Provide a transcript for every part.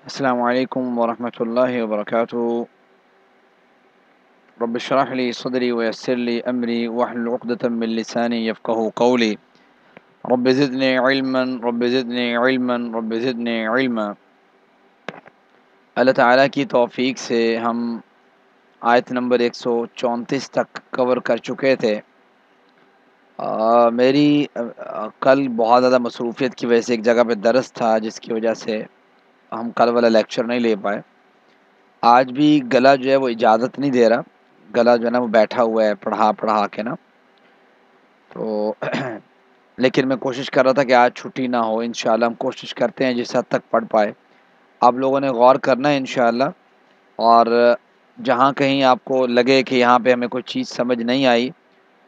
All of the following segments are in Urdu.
السلام علیکم ورحمۃ اللہ وبرکاتہ۔ رب اشرح لی صدری ویسر لی امری واحلل عقدۃ من لسانی یفقہوا قولی۔ رب زدنی علما رب زدنی علما رب زدنی علما۔ اللہ تعالیٰ کی توفیق سے ہم آیت نمبر 134 تک کور کر چکے تھے۔ میری کل بہت زیادہ مصروفیت کی وجہ سے ایک جگہ پہ درس تھا، جس کی وجہ سے ہم کل والا لیکچر نہیں لے پائے۔ آج بھی گلا جو ہے وہ اجازت نہیں دے رہا، گلا جو ہے نا وہ بیٹھا ہوا ہے پڑھا کے نا، تو لیکن میں کوشش کر رہا تھا کہ آج چھٹی نہ ہو۔ انشاءاللہ ہم کوشش کرتے ہیں جس حد تک پڑھ پائے۔ آپ لوگوں نے غور کرنا ہے انشاءاللہ، اور جہاں کہیں آپ کو لگے کہ یہاں پہ ہمیں کوئی چیز سمجھ نہیں آئی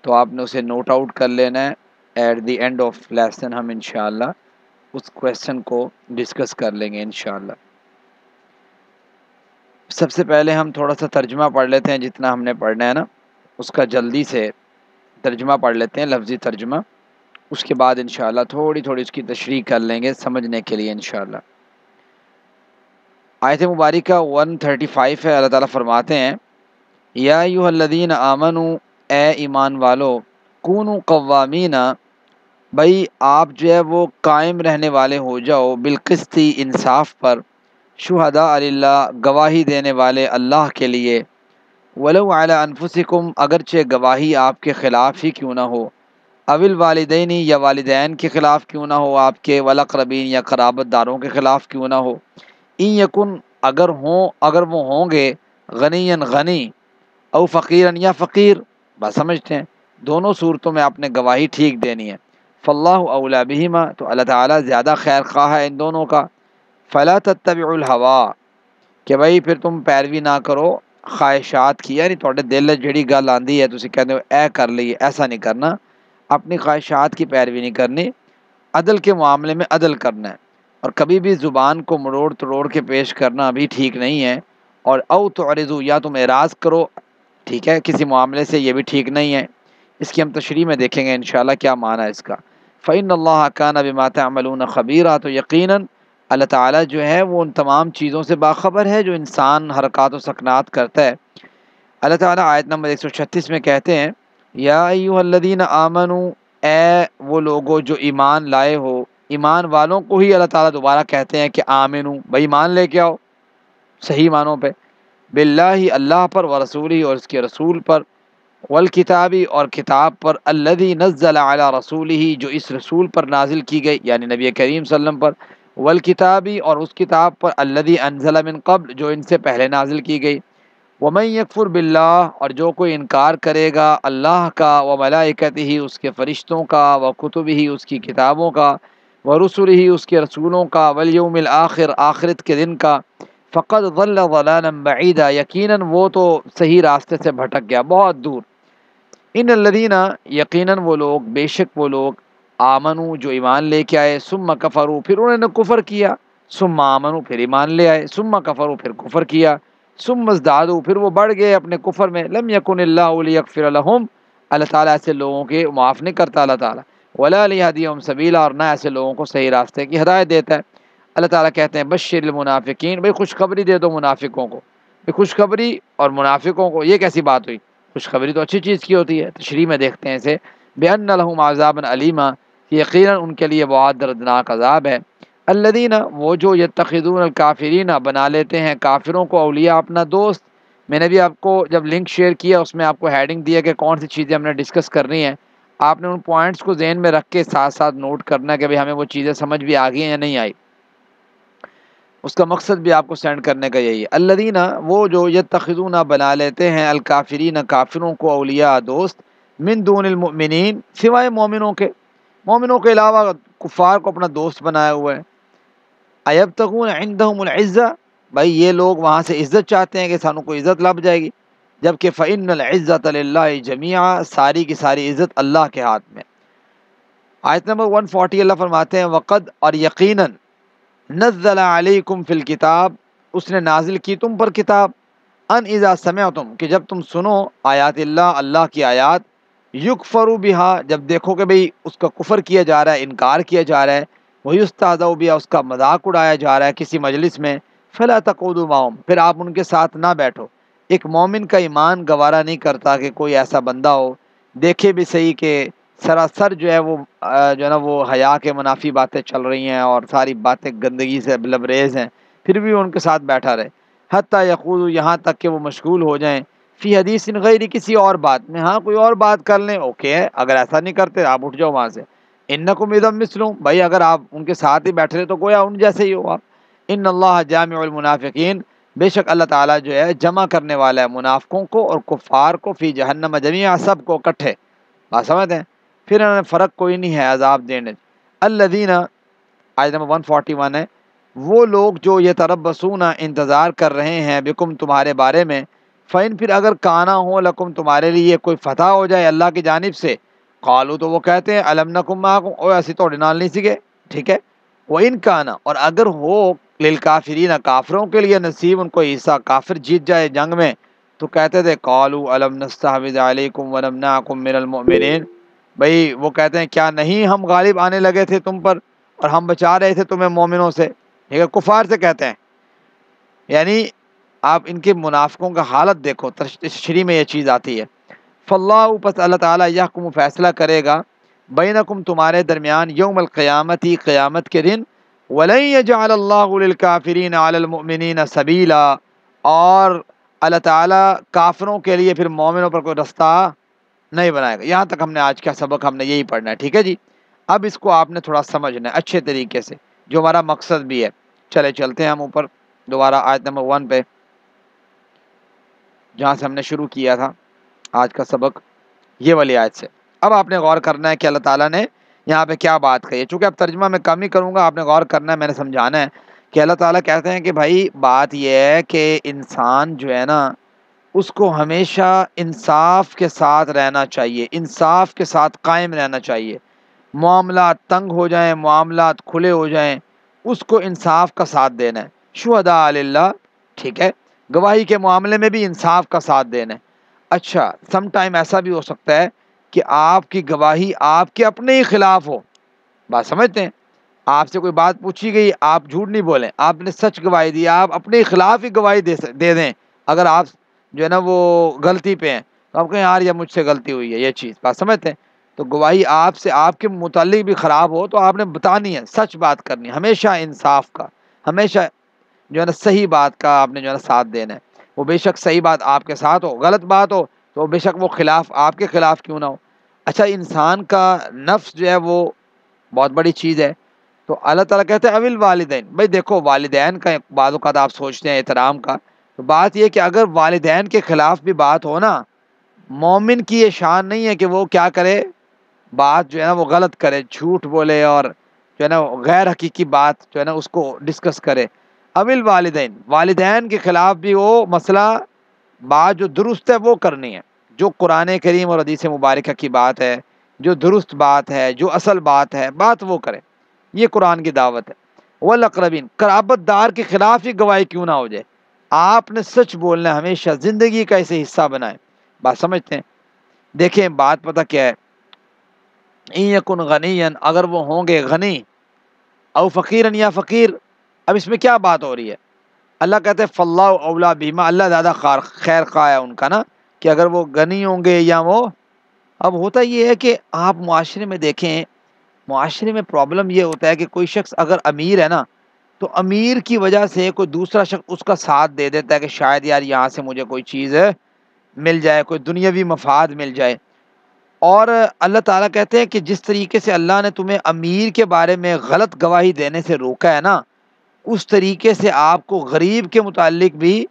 تو آپ نے اسے نوٹ آؤٹ کر لینا ہے۔ At the end of lesson ہم انشاءاللہ اس کویسچن کو ڈسکس کر لیں گے انشاءاللہ۔ سب سے پہلے ہم تھوڑا سا ترجمہ پڑھ لیتے ہیں، جتنا ہم نے پڑھنا ہے نا اس کا جلدی سے ترجمہ پڑھ لیتے ہیں، لفظی ترجمہ۔ اس کے بعد انشاءاللہ تھوڑی تھوڑی اس کی تشریح کر لیں گے سمجھنے کے لیے انشاءاللہ۔ آیت مبارکہ 135 ہے۔ اللہ تعالیٰ فرماتے ہیں یا ایھا الذین آمنوا، اے ایمان والو، کونوا قوامین، بھائی آپ جو ہے وہ قائم رہنے والے ہو جاؤ، بالقسط، انصاف پر، شہداء للہ، گواہی دینے والے اللہ کے لیے، ولو علی انفسکم، اگرچہ گواہی آپ کے خلاف ہی کیوں نہ ہو، اول والدین، یا والدین کے خلاف کیوں نہ ہو آپ کے، والاقربین، یا قرابت داروں کے خلاف کیوں نہ ہو، ان یکن، اگر وہ ہوں گے، غنیًا غنی، او فقیرن، یا فقیر، بس سمجھتے ہیں دونوں صورتوں میں آپ نے گواہی ٹھیک دینی ہے۔ فاللہ اولی بہما، تو اللہ تعالیٰ زیادہ خیر خواہ ہے ان دونوں کا۔ فلا تتبعوا الہوا، کہ بھائی پھر تم پیروی نہ کرو خواہشات کی، یعنی تھوڑے دل جڑی گل آندی ہے تسی کہتے ہو اے کر لئیے، ایسا نہیں کرنا، اپنی خواہشات کی پیروی نہیں کرنی، عدل کے معاملے میں عدل کرنا ہے، اور کبھی بھی زبان کو مروڑ توڑ کے پیش کرنا بھی ٹھیک نہیں ہے۔ اور او تعرضوا، یا تم اعراض کرو، ٹھیک ہے، کسی معاملے سے، یہ بھی ٹھیک نہیں ہے۔ اس کی ہم تشریح میں دیکھیں گے انشاءاللہ کیا معنی ہے اس کا۔ فإن اللہ کان بما تعملون خبیرا، تو یقیناً اللہ تعالیٰ جو ہے وہ ان تمام چیزوں سے باخبر ہے جو انسان حرکات و سکنات کرتا ہے۔ اللہ تعالیٰ آیت نمبر 136 میں کہتے ہیں یا ایھا الذین آمنوا، اے وہ لوگو جو ایمان لائے ہو، ایمان والوں کو ہی اللہ تعالیٰ دوبارہ کہتے ہیں کہ آمنو، بھائی ایمان لے کے آؤ صحیح معنوں پہ، باللہ، اللہ پر، ورسولہ، اور اس کے رسول پر، والکتابی، اور کتاب پر، الذی نزل علی رسولہ، جو اس رسول پر نازل کی گئی، یعنی نبی کریم صلی اللہ علیہ وسلم پر، والکتابی، اور اس کتاب پر، الذی انزل من قبل، جو ان سے پہلے نازل کی گئی، ومن یکفر باللہ، اور جو کوئی انکار کرے گا اللہ کا، وملائکتہ، اس کے فرشتوں کا، وکتبہ، اس کی کتابوں کا، ورسلہ، اس کے رسولوں کا، والیوم الآخر، آخرت کے دن کا، فقد ضل ضلالا بعیدا، یقیناً وہ تو صحیح راستے سے بھٹک گیا بہت دور۔ ان الذین، یقیناً وہ لوگ، بے شک وہ لوگ، آمنو، جو ایمان لے کے آئے، ثم کفروا، پھر انہوں نے کفر کیا، ثم آمنو، پھر ایمان لے آئے، ثم کفروا، پھر کفر کیا، ثم ازدادوا، پھر وہ بڑھ گئے اپنے کفر میں، لم یکن اللہ لیغفر لہم، اللہ تعالیٰ ایسے لوگوں کے معاف نہیں کرتا اللہ تعالیٰ، ولا لیہدیہم سبیلا، اور نہ ایسے لوگوں کو صحیح راستے کی ہدایت دیتا ہے۔ اللہ تعالیٰ کہتے ہیں بشر المنافقین، بھائی خوشخبری دے دو منافقوں کو، خوشخبری اور منافقوں کو، یہ کیسی بات ہوئی؟ خوشخبری تو اچھی چیز کی ہوتی ہے۔ تشریح میں دیکھتے ہیں اسے، بِأَنَّ لَهُمْ عَذَابًا عَلِيمًا، یقیناً ان کے لیے بہت دردناک عذاب ہے۔ الذین، وہ جو، یتخذون الکافرین، بنا لیتے ہیں کافروں کو اولیاء، اپنا دوست۔ میں نے بھی آپ کو جب لنک شیئر کیا اس میں آپ کو ہیڈنگ دیا کہ کون سی چیزیں ہم نے ڈسکس کرنی ہیں، آپ نے ان پوائنٹس کو ذہن میں رکھ کے ساتھ ساتھ نوٹ کرنا کہ بھئی ہمیں وہ چیزیں سمجھ بھی آ گئی ہیں یا نہیں آئی، اس کا مقصد بھی آپ کو سینڈ کرنے کا یہی ہے۔ الذین، وہ جو، یتخذون، بنا لیتے ہیں، الکافرین، کافروں کو، اولیاء، دوست، من دون المؤمنین، سوائے مومنوں کے، مومنوں کے علاوہ کفار کو اپنا دوست بنایا ہوا ہے۔ ایبتغون عندہم العزہ، بھائی یہ لوگ وہاں سے عزت چاہتے ہیں کہ سانوں کو عزت لب جائے گی، جبکہ فإن العزۃ للہ جمیعا، ساری کی ساری عزت اللہ کے ہاتھ میں۔ آیت نمبر 140 اللہ فرماتے ہیں وقد، اور یقیناً، نزل علیکم فی الکتاب، اس نے نازل کی تم پر کتاب، ان اذا سمعتم، کہ جب تم سنو، آیات اللہ، اللہ کی آیات، یکفر بہا، جب دیکھو کہ بھئی اس کا کفر کیا جا رہا ہے، انکار کیا جا رہا ہے، ویستہزأ بہا، اس کا مذاق اڑایا جا رہا ہے کسی مجلس میں، فلا تقعدوا معهم، پھر آپ ان کے ساتھ نہ بیٹھو۔ ایک مومن کا ایمان گوارا نہیں کرتا کہ کوئی ایسا بندہ ہو، دیکھے بھی صحیح کہ سراسر جو ہے وہ جو ہے نا وہ حیا کے منافی باتیں چل رہی ہیں اور ساری باتیں گندگی سے لبریز ہیں، پھر بھی ان کے ساتھ بیٹھا رہے۔ حتیٰ یخوضوا، یہاں تک کہ وہ مشغول ہو جائیں، فی حدیث غیر، کسی اور بات میں، ہاں کوئی اور بات کر لیں اوکے ہے، اگر ایسا نہیں کرتے آپ اٹھ جاؤ وہاں سے۔ انکم اذا مثلہم، بھائی اگر آپ ان کے ساتھ ہی بیٹھ رہے تو گویا ان جیسے ہی ہو آپ۔ ان اللہ جامع المنافقین، بے شک اللہ تعالیٰ جو ہے جمع کرنے والا ہے منافقوں کو اور کفار کو، فی جہنم جمیعا، سب کو اکٹھے۔ بات سمجھتے ہیں؟ پھر انہوں نے فرق کوئی نہیں ہے عذاب دینے۔ الذین، آیت نمبر 141 ہے، وہ لوگ جو یتربصون، انتظار کر رہے ہیں، بکم، تمہارے بارے میں، فَإِن، پھر اگر کانا ہو، لکم، تمہارے لیے کوئی فتح ہو جائے اللہ کی جانب سے، قالو، تو وہ کہتے ہیں الم نکم معکم، او ایسی تو نال نہیں سکے، ٹھیک ہے۔ وَإِن کانا، اور اگر ہو، للکافرین، کافروں کے لیے نصیب، ان کو حصہ، کافر جیت جائے جنگ میں، تو کہتے تھے قالو الم نستحوذ علیکم ونمنعکم من المؤمنین، بھئی وہ کہتے ہیں کیا نہیں ہم غالب آنے لگے تھے تم پر اور ہم بچا رہے تھے تمہیں مومنوں سے، ٹھیک ہے، کفار سے کہتے ہیں۔ یعنی آپ ان کے منافقوں کا حالت دیکھو، تشریح میں یہ چیز آتی ہے۔ فاللہ، پس اللہ تعالیٰ، یحکم، فیصلہ کرے گا، بینکم، تمہارے درمیان، یوم القیامتی، قیامت کے دن، ولن یجعل اللہ للکافرین علی المؤمنین سبیلا، اور اللہ تعالیٰ کافروں کے لیے پھر مومنوں پر کوئی رستہ نہیں بنائے گا۔ یہاں تک ہم نے آج کا سبق ہم نے یہی پڑھنا ہے، ٹھیک ہے جی۔ اب اس کو آپ نے تھوڑا سمجھنا ہے اچھے طریقے سے، جو ہمارا مقصد بھی ہے۔ چلے چلتے ہیں ہم اوپر دوبارہ آیت نمبر 1 پہ، جہاں سے ہم نے شروع کیا تھا آج کا سبق، یہ والی آیت سے۔ اب آپ نے غور کرنا ہے کہ اللہ تعالیٰ نے یہاں پہ کیا بات کہی ہے، چونکہ اب ترجمہ میں کم ہی کروں گا، آپ نے غور کرنا ہے، میں نے سمجھانا ہے کہ اللہ تعالیٰ کہتے ہیں کہ بھائی بات یہ ہے کہ انسان جو ہے نا، اس کو ہمیشہ انصاف کے ساتھ رہنا چاہیے، انصاف کے ساتھ قائم رہنا چاہیے۔ معاملات تنگ ہو جائیں، معاملات کھلے ہو جائیں، اس کو انصاف کا ساتھ دینا ہے۔ شہداء للہ، ٹھیک ہے، گواہی کے معاملے میں بھی انصاف کا ساتھ دینا ہے۔ اچھا، سم ٹائم ایسا بھی ہو سکتا ہے کہ آپ کی گواہی آپ کے اپنے ہی خلاف ہو، بات سمجھتے ہیں؟ آپ سے کوئی بات پوچھی گئی، آپ جھوٹ نہیں بولیں، آپ نے سچ گواہی دی، آپ اپنے خلاف ہی گواہی دے دیں، اگر آپ جو ہے نا وہ غلطی پہ ہیں تو آپ کہیں یار یہ مجھ سے غلطی ہوئی ہے، یہ چیز، بات سمجھتے ہیں؟ تو گواہی آپ سے آپ کے متعلق بھی خراب ہو تو آپ نے بتانی ہے، سچ بات کرنی ہے، ہمیشہ انصاف کا، ہمیشہ جو ہے نا صحیح بات کا آپ نے جو ہے نا ساتھ دینا ہے۔ وہ بے شک صحیح بات آپ کے ساتھ ہو، غلط بات ہو تو بے شک وہ خلاف آپ کے خلاف کیوں نہ ہو۔ اچھا، انسان کا نفس جو ہے وہ بہت بڑی چیز ہے، تو اللہ تعالیٰ کہتے ہیں اول والدین، بھائی دیکھو والدین کا بعض اوقات آپ سوچتے ہیں احترام کا، تو بات یہ کہ اگر والدین کے خلاف بھی بات ہو نا، مومن کی یہ شان نہیں ہے کہ وہ کیا کرے، بات جو ہے نا وہ غلط کرے، جھوٹ بولے اور جو ہے نا غیر حقیقی بات جو ہے نا اس کو ڈسکس کرے۔ اول والدین، والدین کے خلاف بھی وہ مسئلہ، بات جو درست ہے وہ کرنی ہے، جو قرآن کریم اور حدیث مبارکہ کی بات ہے، جو درست بات ہے، جو اصل بات ہے، بات وہ کرے، یہ قرآن کی دعوت ہے۔ والاقربین، قرابت دار کے خلاف ہی گواہی کیوں نہ ہو جائے، آپ نے سچ بولنا ہے، ہمیشہ زندگی کا اسے حصہ بنائیں، بات سمجھتے ہیں؟ دیکھیں بات پتہ کیا ہے، ان یکن غنیا، اگر وہ ہوں گے غنی، او فقیرن، یا فقیر، اب اس میں کیا بات ہو رہی ہے؟ اللہ کہتے ہیں فاللہ اولا بہما، اللہ زیادہ خیر خواہ ہے ان کا نا، کہ اگر وہ غنی ہوں گے یا وہ، اب ہوتا یہ ہے کہ آپ معاشرے میں دیکھیں، معاشرے میں پرابلم یہ ہوتا ہے کہ کوئی شخص اگر امیر ہے نا، تو امیر کی وجہ سے کوئی دوسرا شخص اس کا ساتھ دے دیتا ہے کہ شاید یار یہاں سے مجھے کوئی چیز مل جائے، کوئی دنیاوی مفاد مل جائے۔ اور اللہ تعالیٰ کہتے ہیں کہ جس طریقے سے اللہ نے تمہیں امیر کے بارے میں غلط گواہی دینے سے روکا ہے نا، اس طریقے سے آپ کو غریب کے متعلق بھی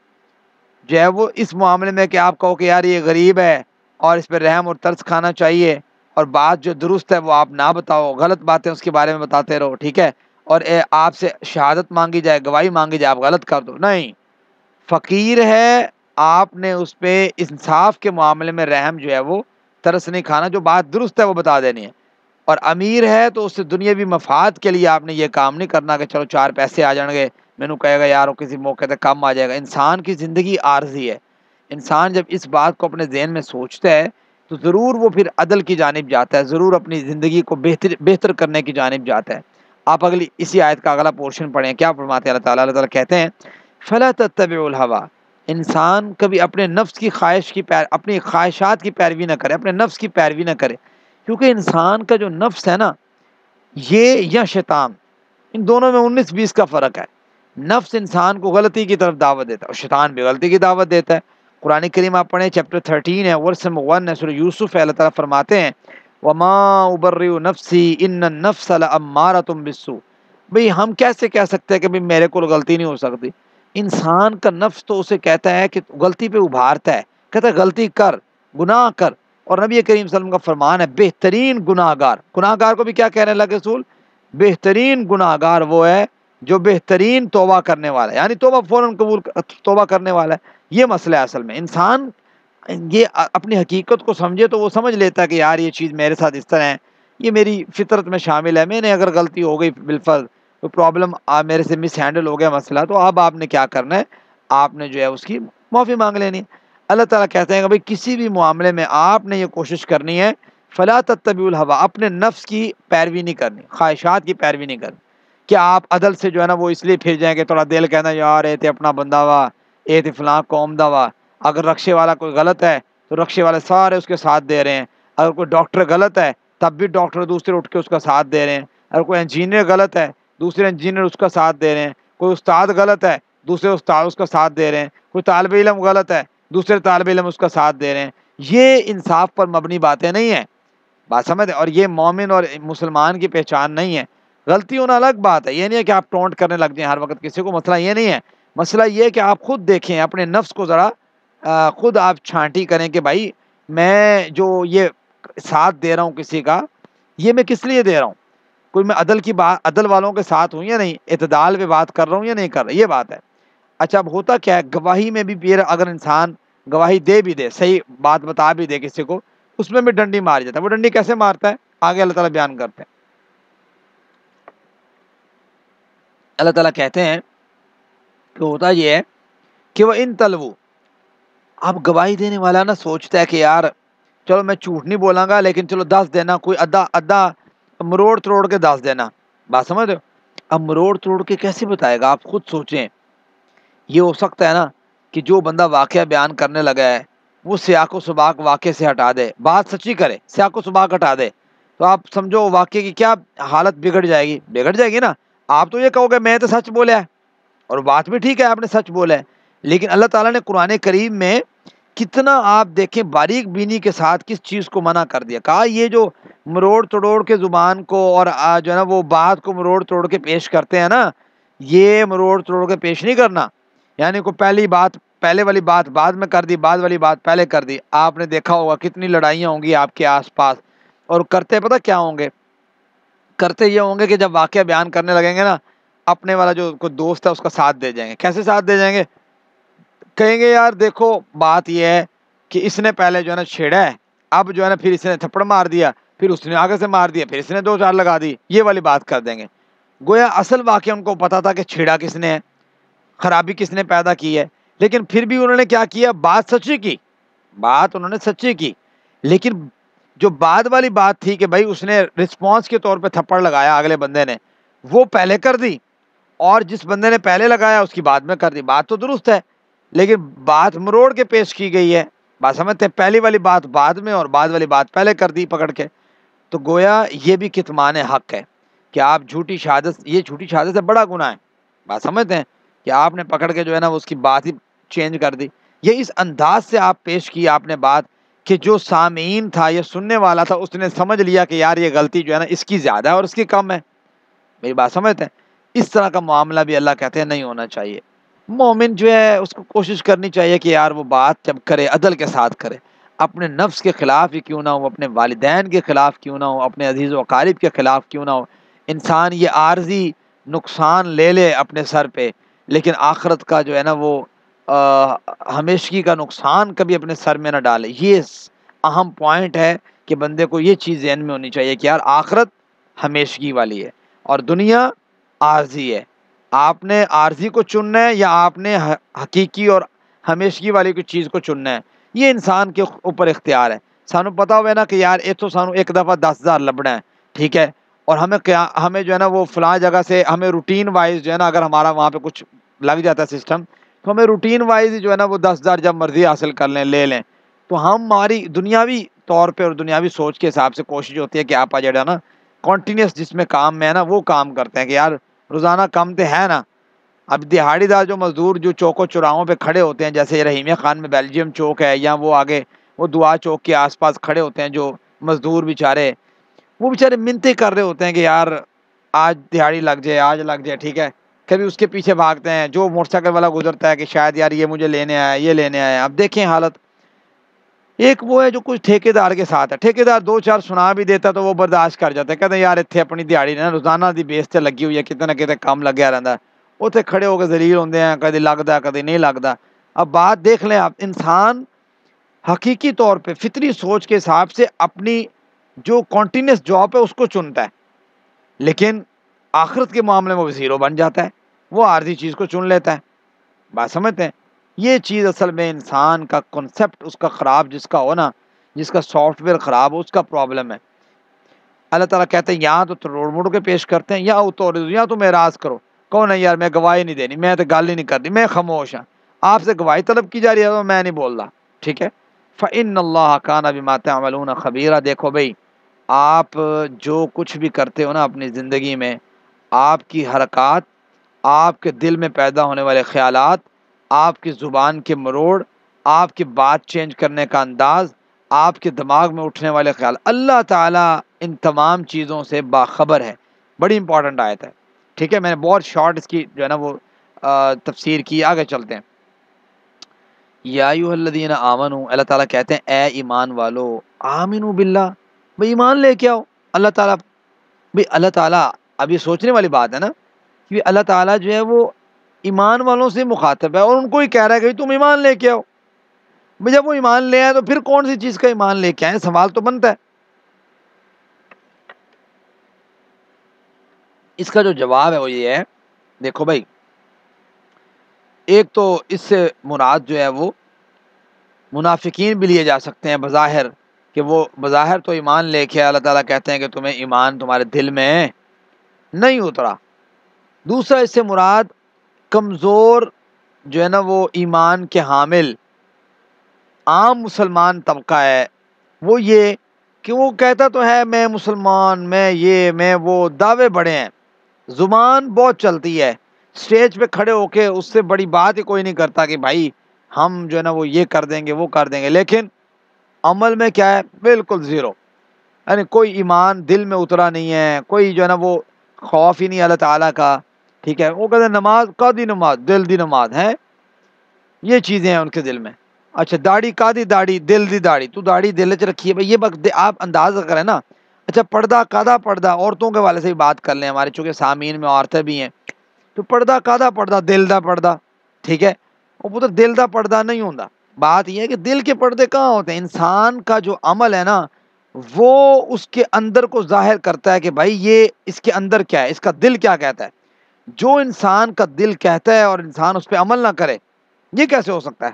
جو ہے وہ اس معاملے میں کہ آپ کہو کہ یار یہ غریب ہے اور اس پہ رحم اور ترس کھانا چاہیے، اور بات جو درست ہے وہ آپ نہ بتاؤ، غلط باتیں اس کے بارے میں بتاتے رہو، ٹھیک ہے، اور آپ سے شہادت مانگی جائے، گواہی مانگی جائے، آپ غلط کر دو، نہیں، فقیر ہے، آپ نے اس پہ انصاف کے معاملے میں رحم جو ہے وہ ترس نہیں کھانا، جو بات درست ہے وہ بتا دینی ہے۔ اور امیر ہے تو اس سے دنیاوی مفاد کے لیے آپ نے یہ کام نہیں کرنا کہ چلو 4 پیسے آ جائیں گے، میں نے کہے گا یار وہ کسی موقع تک کام آ جائے گا۔ انسان کی زندگی عارضی ہے، انسان جب اس بات کو اپنے ذہن میں سوچتا ہے تو ضرور وہ پھر عدل کی جانب جاتا ہے، ضرور اپنی زندگی کو بہتر کرنے کی جانب جاتا ہے۔ آپ اگلی اسی آیت کا اگلا پورشن پڑھیں، کیا فرماتے ہیں اللہ تعالیٰ؟ اللہ تعالیٰ کہتے ہیں فلا تتبعوا الہوا، انسان کبھی اپنے نفس کی خواہش کی اپنی خواہشات کی پیروی نہ کرے، اپنے نفس کی پیروی نہ کرے، کیونکہ انسان کا جو نفس ہے نا، یہ یا شیطان، ان دونوں میں 19-20 کا فرق ہے۔ نفس انسان کو غلطی کی طرف دعوت دیتا ہے اور شیطان بھی غلطی کی دعوت دیتا ہے۔ قرآن کریم آپ پڑھیں، چیپٹر 13 ہے، ورس نمبر 1 ہے، سورہ یوسف ہے، اللہ تعالیٰ فرماتے ہیں وما ابرئ نفسی ان النفس لامارۃ بالسوء۔ بھئی ہم کیسے کہہ سکتے ہیں کہ بھئی میرے کو غلطی نہیں ہو سکتی؟ انسان کا نفس تو اسے کہتا ہے کہ غلطی پہ ابھارتا ہے، کہتا ہے غلطی کر، گناہ کر، اور نبی کریم صلی اللہ علیہ وسلم کا فرمان ہے بہترین گناہ گار کو بھی کیا کہنے لگے رسول؟ بہترین گناہ گار وہ ہے جو بہترین توبہ کرنے والا ہے، یعنی توبہ فوراً قبول توبہ کرنے والا ہے۔ یہ مسئلہ ہے اصل میں، انسان یہ اپنی حقیقت کو سمجھے تو وہ سمجھ لیتا ہے کہ یار یہ چیز میرے ساتھ اس طرح ہے، یہ میری فطرت میں شامل ہے، میں نے اگر غلطی ہو گئی بالفرض، کوئی پرابلم میرے سے مس ہینڈل ہو گیا مسئلہ، تو اب آپ نے کیا کرنا ہے؟ آپ نے جو ہے اس کی معافی مانگ لینی ہے۔ اللہ تعالیٰ کہتے ہیں کہ بھائی کسی بھی معاملے میں آپ نے یہ کوشش کرنی ہے، فلا تتبعوا الہوا، اپنے نفس کی پیروی نہیں کرنی، خواہشات کی پیروی نہیں کرنی، کہ آپ عدل سے جو ہے نا وہ اس لیے پھر جائیں کہ تھوڑا دل کہنا یار اے تے اپنا بندہ وا، اے تے فلاں قوم دا وا، اگر رکشے والا کوئی غلط ہے تو رکشے والے سارے اس کے ساتھ دے رہے ہیں، اگر کوئی ڈاکٹر غلط ہے تب بھی ڈاکٹر دوسرے اٹھ کے اس کا ساتھ دے رہے ہیں، اگر کوئی انجینئر غلط ہے دوسرے انجینئر اس کا ساتھ دے رہے ہیں، کوئی استاد غلط ہے دوسرے استاد اس کا ساتھ دے رہے ہیں، کوئی طالب علم غلط ہے دوسرے طالب علم اس کا ساتھ دے رہے ہیں۔ یہ انصاف پر مبنی باتیں نہیں ہیں، بات سمجھ، اور یہ مومن اور مسلمان کی پہچان نہیں ہے۔ غلطی ہونا الگ بات ہے، یہ نہیں ہے کہ آپ ٹونٹ کرنے لگ جائیں ہر وقت کسی کو، مسئلہ یہ نہیں ہے، مسئلہ یہ ہے کہ آپ خود دیکھیں اپنے نفس کو ذرا، خود آپ چھانٹی کریں کہ بھائی میں جو یہ ساتھ دے رہا ہوں کسی کا، یہ میں کس لیے دے رہا ہوں؟ کوئی میں عدل کی بات، عدل والوں کے ساتھ ہوں یا نہیں، اعتدال پہ بات کر رہا ہوں یا نہیں کر رہا، یہ بات ہے۔ اچھا اب ہوتا کیا ہے، گواہی میں بھی پھر اگر انسان گواہی دے بھی دے، صحیح بات بتا بھی دے کسی کو، اس میں بھی ڈنڈی مار جاتا ہے۔ وہ ڈنڈی کیسے مارتا ہے آگے اللہ تعالیٰ بیان کرتے ہیں۔ اللہ تعالیٰ کہتے ہیں کہ ہوتا یہ ہے کہ وہ ان تلوو، اب گواہی دینے والا نا سوچتا ہے کہ یار چلو میں جھوٹ نہیں بولاں گا، لیکن چلو 10 دینا، کوئی ادھا مروڑ توڑ کے 10 دینا، بات سمجھ رہے ہو؟ اب مروڑ توڑ کے کیسے بتائے گا؟ آپ خود سوچیں، یہ ہو سکتا ہے نا کہ جو بندہ واقعہ بیان کرنے لگا ہے وہ سیاق و سباق واقعے سے ہٹا دے، بات سچی کرے، سیاق و سباق ہٹا دے، تو آپ سمجھو واقعے کی کیا حالت بگڑ جائے گی نا۔ آپ تو یہ کہو گے میں تو سچ بولیا ہے، اور بات بھی ٹھیک ہے آپ نے سچ بولا ہے، لیکن اللہ تعالیٰ نے قرآن کریم میں کتنا آپ دیکھیں باریک بینی کے ساتھ کس چیز کو منع کر دیا، کہا یہ جو مروڑ توڑ کے زبان کو اور جو ہے نا وہ بات کو مروڑ توڑ کے پیش کرتے ہیں نا، یہ مروڑ توڑ کے پیش نہیں کرنا، یعنی کو پہلے والی بات بعد میں کر دی، بعد والی بات پہلے کر دی۔ آپ نے دیکھا ہوگا کتنی لڑائیاں ہوں گی آپ کے آس پاس، اور کرتے پتہ کیا ہوں گے؟ کرتے یہ ہوں گے کہ جب واقعہ بیان کرنے لگیں گے نا، اپنے والا جو کوئی دوست ہے اس کا ساتھ دے جائیں گے۔ کیسے ساتھ دے جائیں گے؟ کہیں گے یار دیکھو بات یہ ہے کہ اس نے پہلے جو ہے نا چھیڑا ہے، اب جو ہے نا پھر اس نے تھپڑ مار دیا، پھر اس نے آگے سے مار دیا، پھر اس نے 2-4 لگا دی، یہ والی بات کر دیں گے۔ گویا اصل واقعہ ان کو پتا تھا کہ چھیڑا کس نے ہے، خرابی کس نے پیدا کی ہے، لیکن پھر بھی انہوں نے کیا کیا؟ بات سچی کی، بات انہوں نے سچی کی، لیکن جو بعد والی بات تھی کہ بھائی اس نے رسپانس کے طور پہ تھپڑ لگایا اگلے بندے نے، وہ پہلے کر دی، اور جس بندے نے پہلے لگایا اس کی بعد میں کر دی۔ بات تو درست ہے لیکن بات مروڑ کے پیش کی گئی ہے، بات سمجھتے ہیں؟ پہلی والی بات بعد میں اور بعد والی بات پہلے کر دی پکڑ کے۔ تو گویا یہ بھی کتمان حق ہے کہ آپ جھوٹی شہادت، یہ جھوٹی شہادت سے بڑا گناہ ہے، بات سمجھتے ہیں؟ کہ آپ نے پکڑ کے جو ہے نا اس کی بات ہی چینج کر دی، یہ اس انداز سے آپ پیش کی آپ نے بات کہ جو سامعین تھا یا سننے والا تھا اس نے سمجھ لیا کہ یار یہ غلطی جو ہے نا اس کی زیادہ ہے اور اس کی کم ہے۔ میری بات سمجھتے ہیں؟ اس طرح کا معاملہ بھی اللہ کہتے ہیں نہیں ہونا چاہیے۔ مومن جو ہے اس کو کوشش کرنی چاہیے کہ یار وہ بات جب کرے عدل کے ساتھ کرے، اپنے نفس کے خلاف ہی کیوں نہ ہو، اپنے والدین کے خلاف کیوں نہ ہو، اپنے عزیز و اقارب کے خلاف کیوں نہ ہو۔ انسان یہ عارضی نقصان لے لے اپنے سر پہ، لیکن آخرت کا جو ہے نا وہ ہمیشگی کا نقصان کبھی اپنے سر میں نہ ڈالے۔ یہ اہم پوائنٹ ہے کہ بندے کو یہ چیز ذہن میں ہونی چاہیے کہ یار آخرت ہمیشگی والی ہے اور دنیا عارضی ہے۔ آپ نے عارضی کو چننا ہے یا آپ نے حقیقی اور ہمیشگی والی کوئی چیز کو چننا ہے، یہ انسان کے اوپر اختیار ہے۔ سانو پتا ہوئے نا کہ یار اتو سانو ایک دفعہ 10,000 لبنا ہے، ٹھیک ہے، اور ہمیں جو ہے نا وہ فلاں جگہ سے ہمیں روٹین وائز جو ہے نا اگر ہمارا وہاں پہ کچھ لگ جاتا ہے سسٹم، تو ہمیں روٹین وائز جو ہے نا وہ 10,000 جب مرضی حاصل کر لیں لے لیں، تو ہماری دنیاوی طور پہ اور دنیاوی سوچ کے حساب سے کوشش ہوتی ہے کہ آپ جو ہے نا کنٹینیوس جس میں کام میں ہے نا وہ کام کرتے ہیں کہ یار روزانہ کم تو ہے نا۔ اب دہاڑی دار جو مزدور جو چوکوں چوراہوں پہ کھڑے ہوتے ہیں، جیسے رحیمیہ خان میں بیلجیم چوک ہے، یا وہ آگے وہ دعا چوک کے آس پاس کھڑے ہوتے ہیں جو مزدور بیچارے، وہ بیچارے منتیں کر رہے ہوتے ہیں کہ یار آج دہاڑی لگ جائے، آج لگ جائے، ٹھیک ہے، کبھی اس کے پیچھے بھاگتے ہیں، جو موٹر سائیکل والا گزرتا ہے کہ شاید یار یہ مجھے لینے آیا، یہ لینے آیا۔ اب دیکھیں حالت، ایک وہ ہے جو کچھ ٹھیکیدار کے ساتھ ہے، ٹھیکیدار دو چار سنا بھی دیتا تو وہ برداشت کر جاتا ہے، کہتے ہیں یار اتنے اپنی دیہڑی نا روزانہ دی بیس تے لگی ہوئی ہے، کتنے نہ کتنے کام لگیا رہتا ہے، اتنے کھڑے ہو کے ذلیل ہوندے ہیں، کدی لگتا ہے کدی نہیں لگتا۔ اب بات دیکھ لیں آپ، انسان حقیقی طور پہ فطری سوچ کے حساب سے اپنی جو کنٹینیوس جاب ہے اس کو چنتا ہے، لیکن آخرت کے معاملے میں وہ زیرو بن جاتا ہے، وہ عارضی چیز کو چن لیتا ہے۔ بات سمجھتے ہیں؟ یہ چیز اصل میں انسان کا کنسپٹ اس کا خراب جس کا ہو نا، جس کا سافٹ ویئر خراب ہو، اس کا پرابلم ہے۔ اللہ تعالیٰ کہتے ہیں یا تو توڑ موڑ کے پیش کرتے ہیں، یا تم اعراض کرو، کہو نہیں یار میں گواہی نہیں دینی، میں تو گل ہی نہیں کرنی، میں خاموش ہوں، آپ سے گواہی طلب کی جا رہی ہے تو میں نہیں بول رہا، ٹھیک ہے۔ فَإِنَّ اللَّهَ كَانَ بِمَا تَعْمَلُونَ خَبِيرًا۔ دیکھو بھائی، آپ جو کچھ بھی کرتے ہو نا اپنی زندگی میں، آپ کی حرکات، آپ کے دل میں پیدا ہونے والے خیالات، آپ کی زبان کے مروڑ، آپ کی بات چینج کرنے کا انداز، آپ کے دماغ میں اٹھنے والے خیال، اللہ تعالیٰ ان تمام چیزوں سے باخبر ہے۔ بڑی امپورٹنٹ آیت ہے، ٹھیک ہے۔ میں نے بہت شارٹ اس کی جو ہے نا وہ تفسیر کی، آگے چلتے ہیں۔ یا ایھا الذین آمنو، اللہ تعالیٰ کہتے ہیں اے ایمان والو، آمنو باللہ، بھئی ایمان لے کے آؤ۔ اللہ تعالیٰ، بھئی اللہ تعالیٰ، اب یہ سوچنے والی بات ہے نا کہ اللہ تعالیٰ جو ہے وہ ایمان والوں سے مخاطب ہے اور ان کو ہی کہہ رہا ہے کہ تم ایمان لے کے آؤ۔ بھئی جب وہ ایمان لے آئے تو پھر کون سی چیز کا ایمان لے کے آئے؟ سوال تو بنتا ہے۔ اس کا جو جواب ہے وہ یہ ہے، دیکھو بھائی، ایک تو اس سے مراد جو ہے وہ منافقین بھی لیے جا سکتے ہیں بظاہر، کہ وہ بظاہر تو ایمان لے کے، اللہ تعالیٰ کہتے ہیں کہ تمہیں ایمان تمہارے دل میں نہیں اترا۔ دوسرا اس سے مراد کمزور جو ہے نا وہ ایمان کے حامل عام مسلمان طبقہ ہے، وہ یہ کہ وہ کہتا تو ہے میں مسلمان، میں یہ میں وہ، دعوے بڑے ہیں، زبان بہت چلتی ہے، سٹیج پہ کھڑے ہو کے اس سے بڑی بات ہی کوئی نہیں کرتا کہ بھائی ہم جو ہے نا وہ یہ کر دیں گے وہ کر دیں گے، لیکن عمل میں کیا ہے؟ بالکل زیرو، یعنی کوئی ایمان دل میں اترا نہیں ہے، کوئی جو ہے نا وہ خوف ہی نہیں اللہ تعالیٰ کا، ٹھیک ہے۔ وہ کہتے ہیں نماز قادی نماز، دل دی نماز ہے، یہ چیزیں ہیں ان کے دل میں۔ اچھا داڑھی قادی داڑھی، دل دی داڑھی، تو داڑھی دل چ رکھی ہے بھائی، یہ وقت آپ اندازہ کریں نا۔ اچھا پردہ قادا پردہ، عورتوں کے والے سے بھی بات کر لیں، ہمارے چونکہ سامعین میں عورتیں بھی ہیں، تو پردہ قادا پردہ، دل دا پردہ، ٹھیک ہے۔ وہ پتر دل دا پردہ نہیں ہوتا، بات یہ ہے کہ دل کے پردے کہاں ہوتے ہیں؟ انسان کا جو عمل ہے نا وہ اس کے اندر کو ظاہر کرتا ہے کہ بھائی یہ اس کے اندر کیا ہے، اس کا دل کیا کہتا ہے۔ جو انسان کا دل کہتا ہے اور انسان اس پہ عمل نہ کرے، یہ کیسے ہو سکتا ہے؟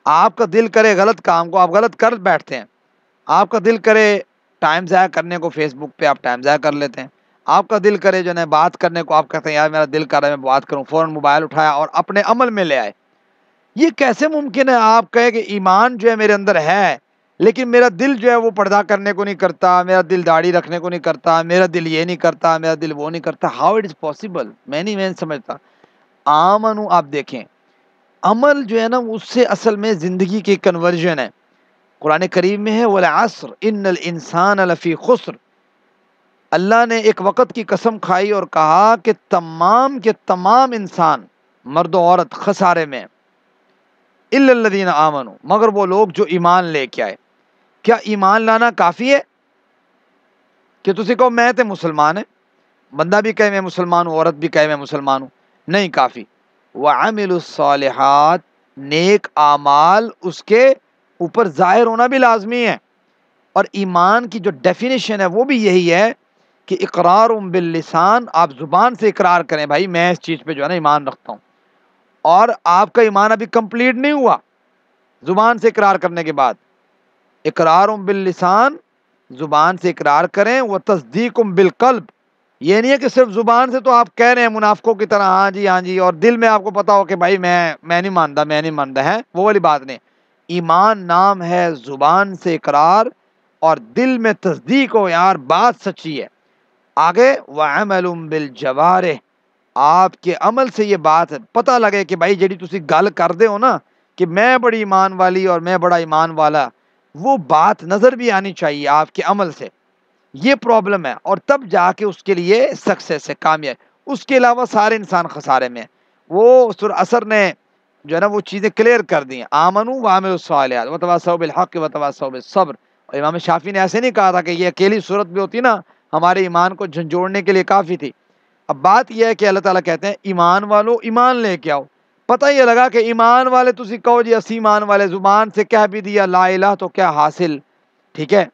آپ کا دل کرے غلط کام کو، آپ غلط کر بیٹھتے ہیں۔ آپ کا دل کرے ٹائم ضائع کرنے کو، فیس بک پہ آپ ٹائم ضائع کر لیتے ہیں۔ آپ کا دل کرے جو ہے بات کرنے کو، آپ کہتے ہیں یار میرا دل کر رہا ہے میں بات کروں، فوراً موبائل اٹھایا اور اپنے عمل میں لے آئے۔ یہ کیسے ممکن ہے؟ آپ کہے کہ ایمان جو ہے میرے اندر ہے لیکن میرا دل جو ہے وہ پردہ کرنے کو نہیں کرتا، میرا دل داڑھی رکھنے کو نہیں کرتا، میرا دل یہ نہیں کرتا، میرا دل وہ نہیں کرتا۔ How it is possible? میں نہیں سمجھتا۔ آمنو، آپ دیکھیں عمل جو ہے نا اس سے اصل میں زندگی کی کنورژن ہے۔ قرآن کریم میں ہے وَالْعَصْرِ إِنَّ الْإِنسَانَ لَفِي خُسْرٍ، اللہ نے ایک وقت کی قسم کھائی اور کہا کہ تمام کے تمام انسان، مرد و عورت، خسارے میں، إِلَّا الَّذِينَ آمَنُوا، مگر وہ لوگ جو ایمان لے کے آئے۔ کیا ایمان لانا کافی ہے کہ تسی کہو میں تے مسلمان ہے، بندہ بھی کہے میں مسلمان ہوں، عورت بھی کہے میں مسلمان ہوں؟ نہیں کافی۔ وَعَمِلُوا الصَّالِحَاتِ، نیک اعمال اس کے اوپر ظاہر ہونا بھی لازمی ہے۔ اور ایمان کی جو ڈیفینیشن ہے وہ بھی یہی ہے کہ اقرار باللسان، آپ زبان سے اقرار کریں بھائی میں اس چیز پہ جو ہے نا ایمان رکھتا ہوں، اور آپ کا ایمان ابھی کمپلیٹ نہیں ہوا زبان سے اقرار کرنے کے بعد۔ اقرار باللسان، زبان سے اقرار کریں، وہ تصدیق بالقلب، یہ نہیں ہے کہ صرف زبان سے تو آپ کہہ رہے ہیں منافقوں کی طرح ہاں جی ہاں جی، اور دل میں آپ کو پتا ہو کہ بھائی میں نہیں مانتا ہے، وہ والی بات نہیں۔ ایمان نام ہے زبان سے اقرار اور دل میں تصدیق ہو، یار بات سچی ہے۔ آگے وعمل بالجوارح، آپ کے عمل سے یہ بات پتہ لگے کہ بھائی جڑی تسی گل کردے ہو نا کہ میں بڑی ایمان والی اور میں بڑا ایمان والا، وہ بات نظر بھی آنی چاہیے آپ کے عمل سے، یہ پرابلم ہے، اور تب جا کے اس کے لیے سکسیس ہے، کامیاب۔ اس کے علاوہ سارے انسان خسارے میں ہیں۔ وہ سورہ اثر نے جو ہے نا وہ چیزیں کلیئر کر دی ہیں، آمنوا وعملوا الصالحات وتواصوا بالحق وتواصوا بالصبر۔ اور امام شافعی نے ایسے نہیں کہا تھا کہ یہ اکیلی صورت بھی ہوتی نا ہمارے ایمان کو جھنجھوڑنے کے لیے کافی تھی۔ اب بات یہ ہے کہ اللہ تعالیٰ کہتے ہیں ایمان والو ایمان لے کے آؤ۔ پتہ یہ لگا کہ ایمان والے تسی کہو جی اسی ایمان والے، زبان سے کہہ بھی دیا لا الہ تو کیا حاصل، ٹھیک ہے،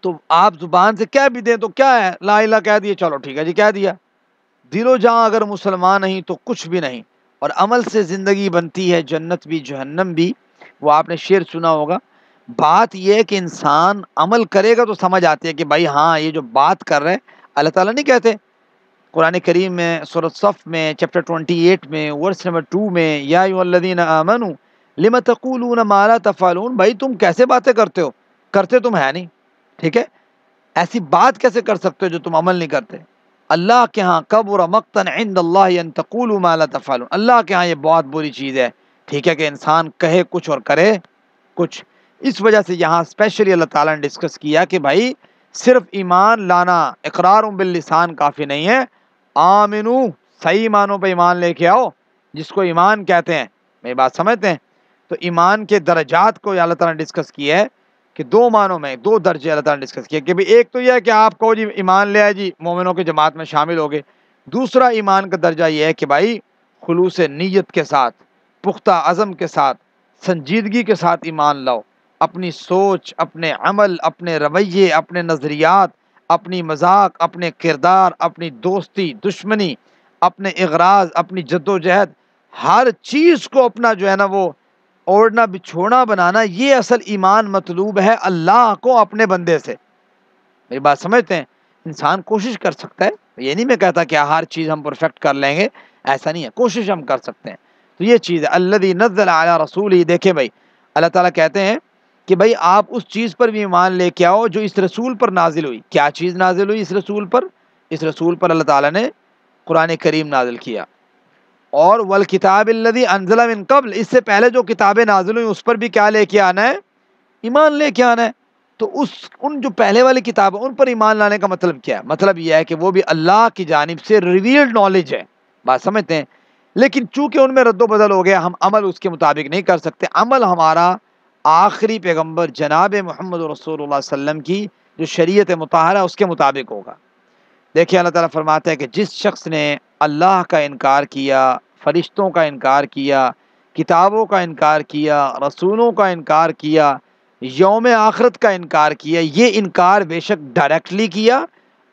تو آپ زبان سے کہہ بھی دیں تو کیا ہے، لا الہ کہہ دیے چلو ٹھیک ہے جی کہہ دیا، دل و جاں اگر مسلمان نہیں تو کچھ بھی نہیں۔ اور عمل سے زندگی بنتی ہے، جنت بھی جہنم بھی، وہ آپ نے شعر سنا ہوگا۔ بات یہ ہے کہ انسان عمل کرے گا تو سمجھ آتی ہے کہ بھائی ہاں یہ جو بات کر رہے ہیں، اللہ تعالیٰ نہیں کہتے قرآن کریم میں سورۃ صف میں چیپٹر 28 میں ورس نمبر 2 میں یا ایھا الذین آمنوا لم تقولون ما لا تفعلون، بھائی تم کیسے باتیں کرتے ہو، کرتے تم ہے نہیں، ٹھیک ہے، ایسی بات کیسے کر سکتے ہو جو تم عمل نہیں کرتے۔ اللہ کے ہاں کبر مقتا عند اللہ ان تقولوا ما لا تفعلون، اللہ کے ہاں یہ بہت بری چیز ہے، ٹھیک ہے، کہ انسان کہے کچھ اور کرے کچھ۔ اس وجہ سے یہاں اسپیشلی اللہ تعالیٰ نے ڈسکس کیا کہ بھائی صرف ایمان لانا اقرار باللسان کافی نہیں ہے، آمنو صحیح معنوں پہ ایمان لے کے آؤ، جس کو ایمان کہتے ہیں، میری بات سمجھتے ہیں؟ تو ایمان کے درجات کو اللہ تعالیٰ نے ڈسکس کیا ہے کہ دو معنوں میں، دو درجے اللہ تعالیٰ نے ڈسکس کیا کہ ایک تو یہ ہے کہ آپ کو جی ایمان لے آئے جی مومنوں کی جماعت میں شامل ہو گئے، دوسرا ایمان کا درجہ یہ ہے کہ بھائی خلوص نیت کے ساتھ، پختہ عزم کے ساتھ، سنجیدگی کے ساتھ ایمان لاؤ، اپنی سوچ، اپنے عمل، اپنے رویے، اپنے نظریات، اپنی مذاق، اپنے کردار، اپنی دوستی دشمنی، اپنے اغراض، اپنی جد و جہد، ہر چیز کو اپنا جو ہے نا وہ اوڑھنا بچھونا بنانا، یہ اصل ایمان مطلوب ہے اللہ کو اپنے بندے سے۔ میری بات سمجھتے ہیں؟ انسان کوشش کر سکتا ہے، یہ نہیں میں کہتا کہ ہر چیز ہم پرفیکٹ کر لیں گے، ایسا نہیں ہے، کوشش ہم کر سکتے ہیں۔ تو یہ چیز ہے الذی نزل علی رسولہ، دیکھیں بھائی اللہ تعالیٰ کہتے ہیں کہ بھائی آپ اس چیز پر بھی ایمان لے کے آؤ جو اس رسول پر نازل ہوئی۔ کیا چیز نازل ہوئی اس رسول پر؟ اس رسول پر اللہ تعالیٰ نے قرآن کریم نازل کیا، اور والکتاب الذی انزل من قبل، اس سے پہلے جو کتابیں نازل ہوئی اس پر بھی کیا لے کے آنا ہے؟ ایمان لے کے آنا ہے۔ تو ان جو پہلے والی کتاب ان پر ایمان لانے کا مطلب کیا ہے؟ مطلب یہ ہے کہ وہ بھی اللہ کی جانب سے ریویلڈ نالج ہے، بات سمجھتے ہیں؟ لیکن چونکہ ان میں رد و بدل ہو گیا، ہم عمل اس کے مطابق نہیں کر سکتے۔ عمل ہمارا آخری پیغمبر جناب محمد رسول اللہ صلی اللہ علیہ وسلم کی جو شریعت مطہرہ اس کے مطابق ہوگا۔ دیکھیں اللہ تعالیٰ فرماتا ہے کہ جس شخص نے اللہ کا انکار کیا، فرشتوں کا انکار کیا، کتابوں کا انکار کیا، رسولوں کا انکار کیا، یوم آخرت کا انکار کیا، یہ انکار بے شک ڈائریکٹلی کیا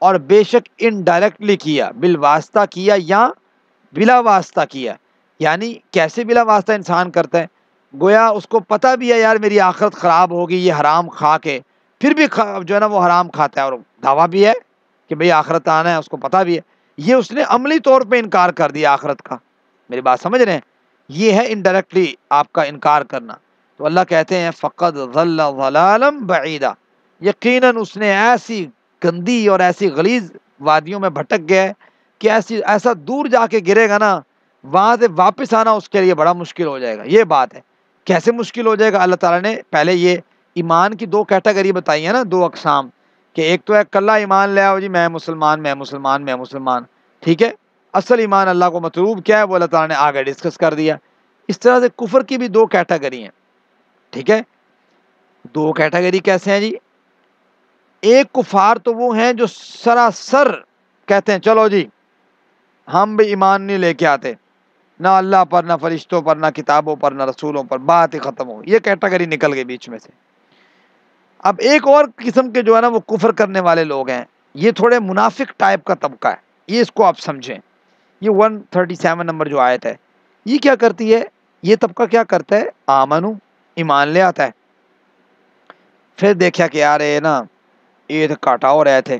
اور بے شک انڈائریکٹلی کیا، بالواسطہ کیا یا بلا واسطہ کیا۔ یعنی کیسے بلا واسطہ انسان کرتا ہے؟ گویا اس کو پتہ بھی ہے یار میری آخرت خراب ہوگی یہ حرام کھا کے، پھر بھی جو ہے نا وہ حرام کھاتا ہے، اور دعویٰ بھی ہے کہ بھئی آخرت آنا ہے، اس کو پتہ بھی ہے، یہ اس نے عملی طور پہ انکار کر دیا آخرت کا۔ میری بات سمجھ رہے ہیں؟ یہ ہے انڈائریکٹلی آپ کا انکار کرنا۔ تو اللہ کہتے ہیں فقد ضل ضلالا بعیدا، یقیناً اس نے ایسی گندی اور ایسی غلیظ وادیوں میں بھٹک گیا ہے کہ ایسا دور جا کے گرے گا نا، وہاں سے واپس آنا اس کے لیے بڑا مشکل ہو جائے گا۔ یہ بات ہے، کیسے مشکل ہو جائے گا؟ اللہ تعالیٰ نے پہلے یہ ایمان کی دو کیٹیگری بتائی ہے نا، دو اقسام، کہ ایک تو ہے کلّا ایمان لے آؤ جی میں مسلمان میں مسلمان میں مسلمان، ٹھیک ہے، اصل ایمان اللہ کو مطلوب کیا ہے وہ اللہ تعالیٰ نے آگے ڈسکس کر دیا۔ اس طرح سے کفر کی بھی دو کیٹیگری ہیں، ٹھیک ہے، دو کیٹیگری کیسے ہیں جی؟ ایک کفار تو وہ ہیں جو سراسر کہتے ہیں چلو جی ہم بھی ایمان نہیں لے کے آتے، نہ اللہ پر، نہ فرشتوں پر، نہ کتابوں پر، نہ رسولوں پر، بات ہی ختم ہو، یہ کیٹیگری نکل گئی بیچ میں سے۔ اب ایک اور قسم کے جو ہے نا وہ کفر کرنے والے لوگ ہیں، یہ تھوڑے منافق ٹائپ کا طبقہ ہے، یہ اس کو آپ سمجھیں۔ یہ 137 نمبر جو آیت ہے یہ کیا کرتی ہے؟ یہ طبقہ کیا کرتا ہے؟ آمنو ایمان لے آتا ہے، پھر دیکھا کہ یار نا یہ تو کاٹا ہو رہے تھے،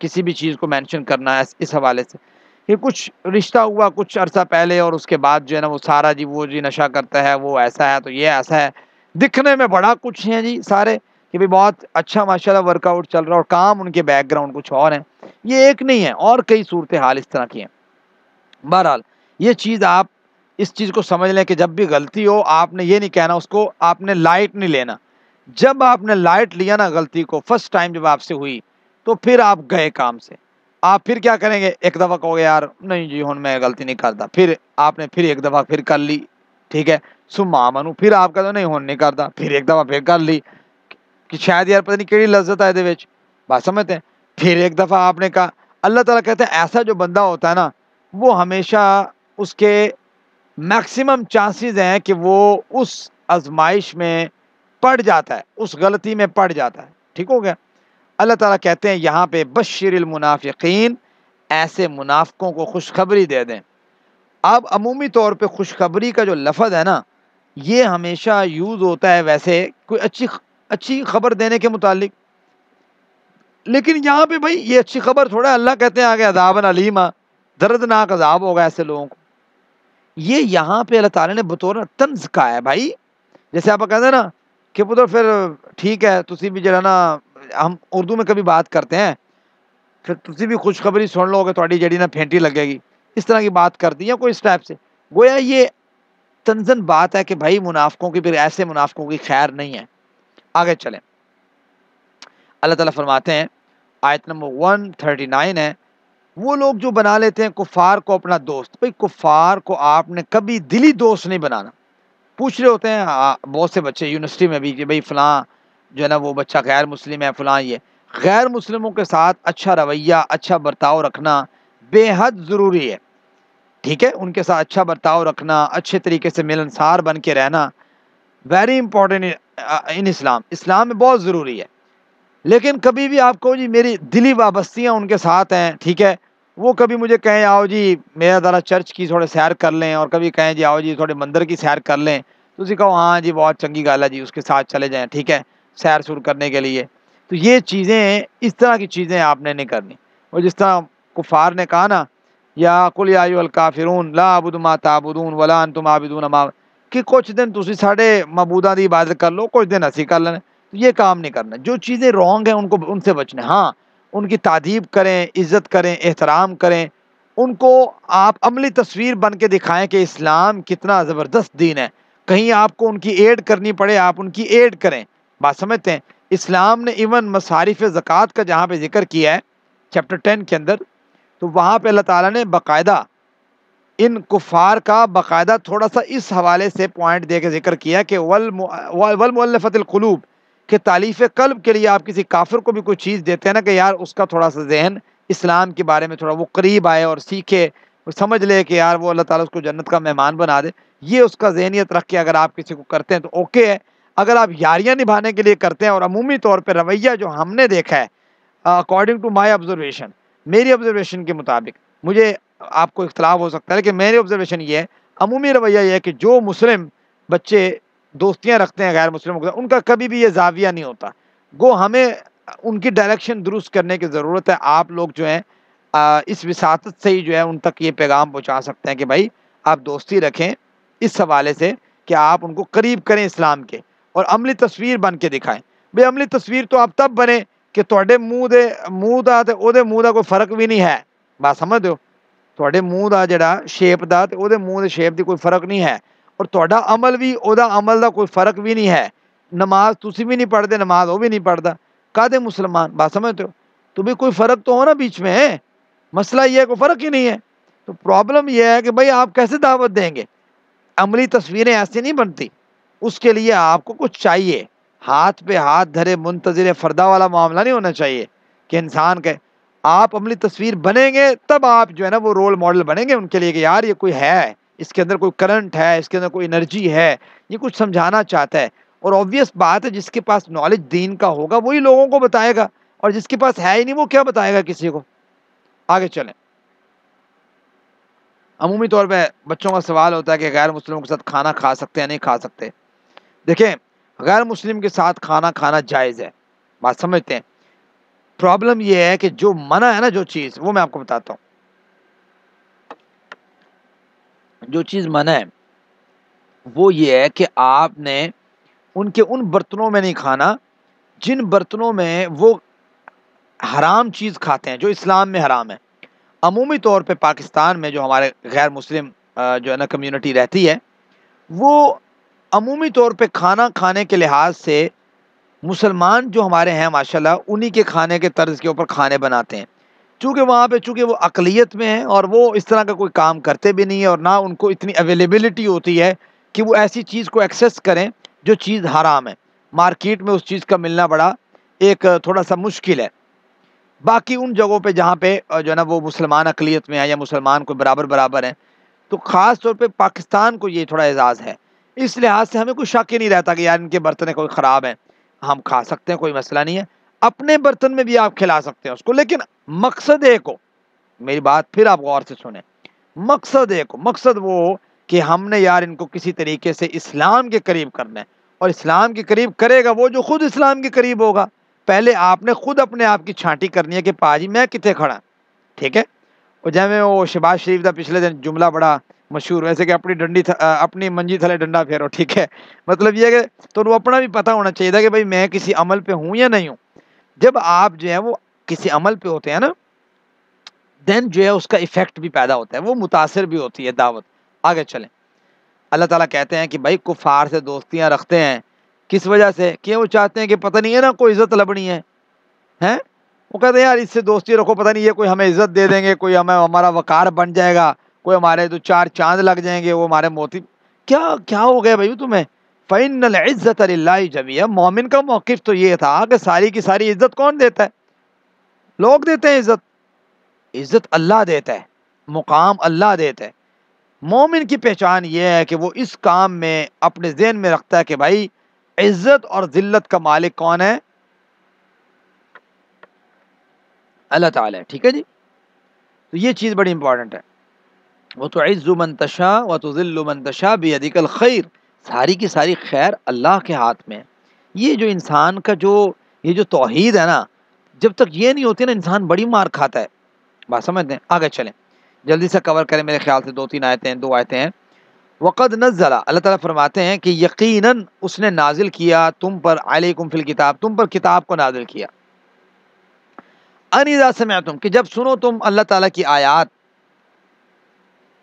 کسی بھی چیز کو مینشن کرنا ہے اس حوالے سے کہ کچھ رشتہ ہوا کچھ عرصہ پہلے اور اس کے بعد جو ہے نا وہ سارا جی وہ جی نشہ کرتا ہے، وہ ایسا ہے تو یہ ایسا ہے، دکھنے میں بڑا کچھ ہیں جی سارے کہ بھی بہت اچھا ماشاءاللہ ورک آؤٹ چل رہا ہے اور کام ان کے بیک گراؤنڈ کچھ اور ہیں. یہ ایک نہیں ہے، اور کئی صورتحال اس طرح کی ہیں. بہرحال یہ چیز آپ اس چیز کو سمجھ لیں کہ جب بھی غلطی ہو آپ نے یہ نہیں کہنا، اس کو آپ نے لائٹ نہیں لینا. جب آپ نے لائٹ لیا نا غلطی کو فرسٹ ٹائم جب آپ سے ہوئی تو پھر آپ گئے کام سے. آپ پھر کیا کریں گے؟ ایک دفعہ کہو گے یار نہیں جی ہن میں غلطی نہیں کرتا، پھر آپ نے پھر ایک دفعہ پھر کر لی، ٹھیک ہے، سما منو پھر آپ کہتے نہیں ہن نہیں کرتا، پھر ایک دفعہ پھر کر لی کہ شاید یار پتہ نہیں کیڑی لذت ہے دے وچ، بات سمجھتے ہیں. پھر ایک دفعہ آپ نے کہا. اللہ تعالیٰ کہتے ہیں ایسا جو بندہ ہوتا ہے نا وہ ہمیشہ اس کے میکسیمم چانسز ہیں کہ وہ اس آزمائش میں پڑ جاتا ہے، اس غلطی میں پڑ جاتا ہے. ٹھیک ہو گیا؟ اللہ تعالیٰ کہتے ہیں یہاں پہ بشر المنافقین، ایسے منافقوں کو خوشخبری دے دیں. اب عمومی طور پہ خوشخبری کا جو لفظ ہے نا یہ ہمیشہ یوز ہوتا ہے ویسے کوئی اچھی خبر دینے کے متعلق، لیکن یہاں پہ بھائی یہ اچھی خبر تھوڑا ہے. اللہ کہتے ہیں آگے عذاب علیم، دردناک عذاب ہوگا ایسے لوگوں کو. یہ یہاں پہ اللہ تعالیٰ نے بطور طنز کا ہے بھائی. جیسے آپ کہتے ہیں نا کہ پتر پھر ٹھیک ہے تسی بھی جڑا نا ہم اردو میں کبھی بات کرتے ہیں پھر تسی بھی خوشخبری سن لو گے تھوڑی جڑی نا پھینٹی لگے گی، اس طرح کی بات کر دی ہے کوئی اس ٹائپ سے. گویا یہ تنزن بات ہے کہ بھائی منافقوں کی، پھر ایسے منافقوں کی خیر نہیں ہے. آگے چلیں. اللہ تعالیٰ فرماتے ہیں آیت نمبر 139 ہے، وہ لوگ جو بنا لیتے ہیں کفار کو اپنا دوست. بھائی کفار کو آپ نے کبھی دلی دوست نہیں بنانا. پوچھ رہے ہوتے ہیں بہت سے بچے یونیورسٹی میں بھی کہ بھائی فلاں جو ہے نا وہ بچہ غیر مسلم ہے، فلاں یہ غیر مسلموں کے ساتھ اچھا رویہ اچھا برتاؤ رکھنا بے حد ضروری ہے. ٹھیک ہے، ان کے ساتھ اچھا برتاؤ رکھنا، اچھے طریقے سے ملنسار بن کے رہنا ویری امپورٹنٹ ان اسلام میں بہت ضروری ہے. لیکن کبھی بھی آپ کو جی میری دلی وابستیاں ان کے ساتھ ہیں، ٹھیک ہے، وہ کبھی مجھے کہیں آؤ جی میرا ذرا چرچ کی تھوڑے سیر کر لیں، اور کبھی کہیں جی آؤ جی تھوڑے مندر کی سیر کر لیں، تو اسی کہو ہاں جی بہت چنگی گل ہے جی اس کے ساتھ چلے جائیں، ٹھیک ہے، سیر سور کرنے کے لیے. تو یہ چیزیں اس طرح کی چیزیں آپ نے نہیں کرنی. اور جس طرح کفار نے کہا نا یا قل یا ایھا الکافرون لا اعبد ما تعبدون ولا انتم عابدون ما، کہ کچھ دن تسی ساڈے معبوداں دی عبادت کر لو کچھ دن اسی کر لینے. یہ کام نہیں کرنا. جو چیزیں رانگ ہیں ان سے بچنا. ہاں ان کی تعدیب کریں، عزت کریں، احترام کریں، ان کو آپ عملی تصویر بن کے دکھائیں کہ اسلام کتنا زبردست دین ہے. کہیں آپ کو ان کی ایڈ کرنی پڑے آپ ان کی ایڈ کریں. بات سمجھتے ہیں؟ اسلام نے ایون مصارف زکوٰۃ کا جہاں پہ ذکر کیا ہے چیپٹر 10 کے اندر، تو وہاں پہ اللہ تعالیٰ نے باقاعدہ ان کفار کا باقاعدہ تھوڑا سا اس حوالے سے پوائنٹ دے کے ذکر کیا کہ والمؤلفۃ القلوب، کہ تالیف قلب کے لیے آپ کسی کافر کو بھی کوئی چیز دیتے ہیں نا کہ یار اس کا تھوڑا سا ذہن اسلام کے بارے میں تھوڑا وہ قریب آئے اور سیکھے، وہ سمجھ لے کہ یار وہ اللہ تعالیٰ اس کو جنت کا مہمان بنا دے. یہ اس کا ذہنیت رکھ کے اگر آپ کسی کو کرتے ہیں تو اوکے ہے. اگر آپ یاریاں نبھانے کے لیے کرتے ہیں اور عمومی طور پہ رویہ جو ہم نے دیکھا ہے اکارڈنگ ٹو مائی آبزرویشن، میری آبزرویشن کے مطابق، مجھے آپ کو اختلاف ہو سکتا ہے کہ میری آبزرویشن یہ ہے، عمومی رویہ یہ ہے کہ جو مسلم بچے دوستیاں رکھتے ہیں غیر مسلموں کے ساتھ ان کا کبھی بھی یہ زاویہ نہیں ہوتا. گو ہمیں ان کی ڈائریکشن درست کرنے کی ضرورت ہے. آپ لوگ جو ہیں اس وساطت سے ہی جو ہے ان تک یہ پیغام پہنچا سکتے ہیں کہ بھائی آپ دوستی رکھیں اس حوالے سے کہ آپ ان کو قریب کریں اسلام کے، اور عملی تصویر بن کے دکھائیں. بھئی عملی تصویر تو آپ تب بنے کہ تواڈے منہ دا تے او دے منہ دا کوئی فرق بھی نہیں ہے. بات سمجھ دو؟ تواڈے منہ دا جڑا شیپ دا تے او دے منہ دے شیپ دی کوئی فرق نہیں ہے، اور تواڈا عمل بھی او دا عمل دا کوئی فرق بھی نہیں ہے. نماز تسی بھی نہیں پڑھتے، نماز وہ بھی نہیں پڑھتا، کہتے مسلمان. بات سمجھتے ہو؟ تو بھی کوئی فرق تو ہو نا بیچ میں. مسئلہ یہ ہے کوئی فرق ہی نہیں ہے. تو پرابلم یہ ہے کہ بھائی آپ کیسے دعوت دیں گے؟ عملی تصویریں ایسی نہیں بنتی. اس کے لیے آپ کو کچھ چاہیے، ہاتھ پہ ہاتھ دھرے منتظر فردا والا معاملہ نہیں ہونا چاہیے کہ انسان کے آپ عملی تصویر بنیں گے تب آپ جو ہے نا وہ رول ماڈل بنیں گے ان کے لیے کہ یار یہ کوئی ہے، اس کے اندر کوئی کرنٹ ہے، اس کے اندر کوئی انرجی ہے، یہ کچھ سمجھانا چاہتا ہے. اور obvious بات ہے جس کے پاس نالج دین کا ہوگا وہی لوگوں کو بتائے گا، اور جس کے پاس ہے ہی نہیں وہ کیا بتائے گا کسی کو. آگے چلیں. عمومی طور پہ بچوں کا سوال ہوتا ہے کہ غیر مسلموں کے ساتھ کھانا کھا سکتے ہیں نہیں کھا سکتے. دیکھیں غیر مسلم کے ساتھ کھانا کھانا جائز ہے. بات سمجھتے ہیں؟ پرابلم یہ ہے کہ جو منع ہے نا جو چیز، وہ میں آپ کو بتاتا ہوں. جو چیز منع ہے وہ یہ ہے کہ آپ نے ان برتنوں میں نہیں کھانا جن برتنوں میں وہ حرام چیز کھاتے ہیں، جو اسلام میں حرام ہے. عمومی طور پہ پاکستان میں جو ہمارے غیر مسلم جو ہے نا کمیونٹی رہتی ہے، وہ عمومی طور پہ کھانا کھانے کے لحاظ سے مسلمان جو ہمارے ہیں ماشاءاللہ انہی کے کھانے کے طرز کے اوپر کھانے بناتے ہیں. چونکہ وہاں پہ چونکہ وہ اقلیت میں ہیں اور وہ اس طرح کا کوئی کام کرتے بھی نہیں ہے، اور نہ ان کو اتنی اویلیبلٹی ہوتی ہے کہ وہ ایسی چیز کو ایکسیس کریں جو چیز حرام ہے. مارکیٹ میں اس چیز کا ملنا بڑا ایک تھوڑا سا مشکل ہے. باقی ان جگہوں پہ جہاں پہ جو ہے نا وہ مسلمان اقلیت میں ہے یا مسلمان کو برابر ہیں، تو خاص طور پہ پاکستان کو یہ تھوڑا اعزاز ہے. اس لحاظ سے ہمیں کوئی شک ہی نہیں رہتا کہ یار ان کے برتن کوئی خراب ہیں، ہم کھا سکتے ہیں، کوئی مسئلہ نہیں ہے. اپنے برتن میں بھی آپ کھلا سکتے ہیں اس کو، لیکن مقصد ایک ہو. میری بات پھر آپ غور سے سنیں، مقصد ایک ہو. مقصد وہ ہو کہ ہم نے یار ان کو کسی طریقے سے اسلام کے قریب کرنا ہے، اور اسلام کے قریب کرے گا وہ جو خود اسلام کے قریب ہوگا. پہلے آپ نے خود اپنے آپ کی چھانٹی کرنی ہے کہ پاجی میں کتنے کھڑا. ٹھیک ہے. اور جب میں وہ شہباز شریف کا پچھلے دن جملہ بڑا مشہور، ویسے کہ اپنی منجی تھلے ڈنڈا پھیرو. ٹھیک ہے، مطلب یہ کہ تو وہ اپنا بھی پتہ ہونا چاہیے تھا کہ بھائی میں کسی عمل پہ ہوں یا نہیں ہوں. جب آپ جو ہے وہ کسی عمل پہ ہوتے ہیں نا، دین جو ہے اس کا ایفیکٹ بھی پیدا ہوتا ہے، وہ متاثر بھی ہوتی ہے دعوت. آگے چلیں. اللہ تعالیٰ کہتے ہیں کہ بھائی کفار سے دوستیاں رکھتے ہیں کس وجہ سے؟ کہ وہ چاہتے ہیں کہ پتہ نہیں ہے نا کوئی عزت لبنی ہے. وہ کہتے ہیں یار اس سے دوستی رکھو، پتہ نہیں یہ کوئی ہمیں عزت دے دیں گے، کوئی ہمارا وقار بن جائے گا، کوئی ہمارے تو چار چاند لگ جائیں گے، وہ ہمارے موتی. کیا ہو گیا بھائی تمہیں؟ فَإِنَّ الْعِزَّةَ لِلَّهِ جَمِيعًا. مومن کا موقف تو یہ تھا کہ ساری کی ساری عزت کون دیتا ہے؟ لوگ دیتے ہیں عزت. عزت اللہ دیتا ہے، مقام اللہ دیتا ہے. مومن کی پہچان یہ ہے کہ وہ اس کام میں اپنے ذہن میں رکھتا ہے کہ بھائی عزت اور ذلت کا مالک کون ہے؟ اللہ تعالیٰ ہے. ٹھیک ہے جی. تو یہ چیز بڑی امپورٹنٹ ہے. وَتُعِزُّ مَن تَشَاءُ وَتُذِلُّ مَن تَشَاءُ بِيَدِكَ الْخَيْرُ. ساری کی ساری خیر اللہ کے ہاتھ میں. یہ جو انسان کا یہ جو توحید ہے نا، جب تک یہ نہیں ہوتی نا انسان بڑی مار کھاتا ہے. بات سمجھتے ہیں؟ آگے چلیں، جلدی سے کور کریں. میرے خیال سے دو آیتیں ہیں. وقد نزل، اللہ تعالیٰ فرماتے ہیں کہ یقیناً اس نے نازل کیا تم پر، علیکم فی الکتاب، تم پر کتاب کو نازل کیا. ان اذا سمعتم، کہ جب سنو تم اللہ تعالیٰ کی آیات.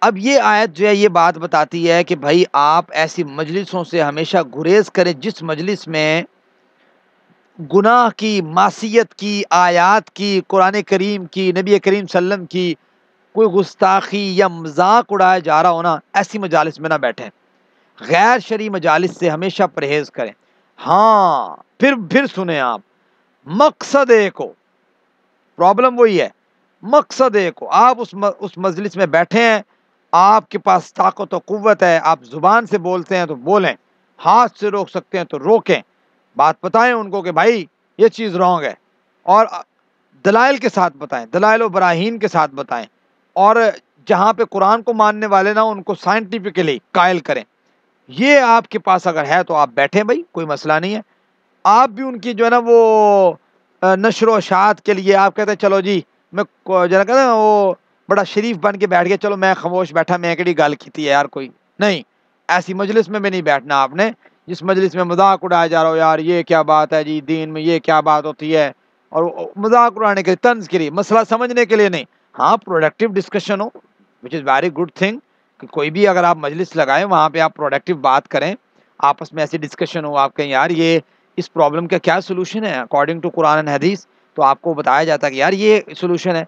اب یہ آیت جو ہے یہ بات بتاتی ہے کہ بھائی آپ ایسی مجلسوں سے ہمیشہ گریز کریں جس مجلس میں گناہ کی، معصیت کی، آیات کی، قرآن کریم کی، نبی کریم صلی اللہ علیہ وسلم کی کوئی گستاخی یا مذاق اڑایا جا رہا ہو نا، ایسی مجالس میں نہ بیٹھیں. غیر شرعی مجالس سے ہمیشہ پرہیز کریں. ہاں پھر سنیں آپ. مقصد ایک ہو، پرابلم وہی ہے، مقصد ایک ہو. آپ اس مجلس میں بیٹھے ہیں، آپ کے پاس طاقت و قوت ہے، آپ زبان سے بولتے ہیں تو بولیں، ہاتھ سے روک سکتے ہیں تو روکیں. بات بتائیں ان کو کہ بھائی یہ چیز رانگ ہے، اور دلائل کے ساتھ بتائیں، دلائل و براہین کے ساتھ بتائیں. اور جہاں پہ قرآن کو ماننے والے نا ان کو سائنٹیفکلی قائل کریں. یہ آپ کے پاس اگر ہے تو آپ بیٹھیں بھائی، کوئی مسئلہ نہیں ہے. آپ بھی ان کی جو ہے نا وہ نشر و اشاعت کے لیے آپ کہتے ہیں چلو جی میں جو ہے نا وہ بڑا شریف بن کے بیٹھ گیا، چلو میں خاموش بیٹھا، میں کہڑی گل کی ہے یار. کوئی نہیں، ایسی مجلس میں بھی نہیں بیٹھنا آپ نے جس مجلس میں مذاق اڑایا جا رہا ہو. یار یہ کیا بات ہے جی، دین میں یہ کیا بات ہوتی ہے؟ اور مذاق اڑانے کے لیے، طنز کے لیے، مسئلہ سمجھنے کے لیے نہیں. ہاں productive discussion who, which is very good thing, کہ کوئی بھی اگر آپ مجلس لگائیں وہاں پہ آپ پروڈکٹیو بات کریں، آپس میں ایسی ڈسکشن ہو، آپ کہیں یار یہ اس پرابلم کا کیا سولوشن ہے اکارڈنگ ٹو قرآن اینڈ حدیث، تو آپ کو بتایا جاتا ہے کہ یار یہ سولوشن ہے.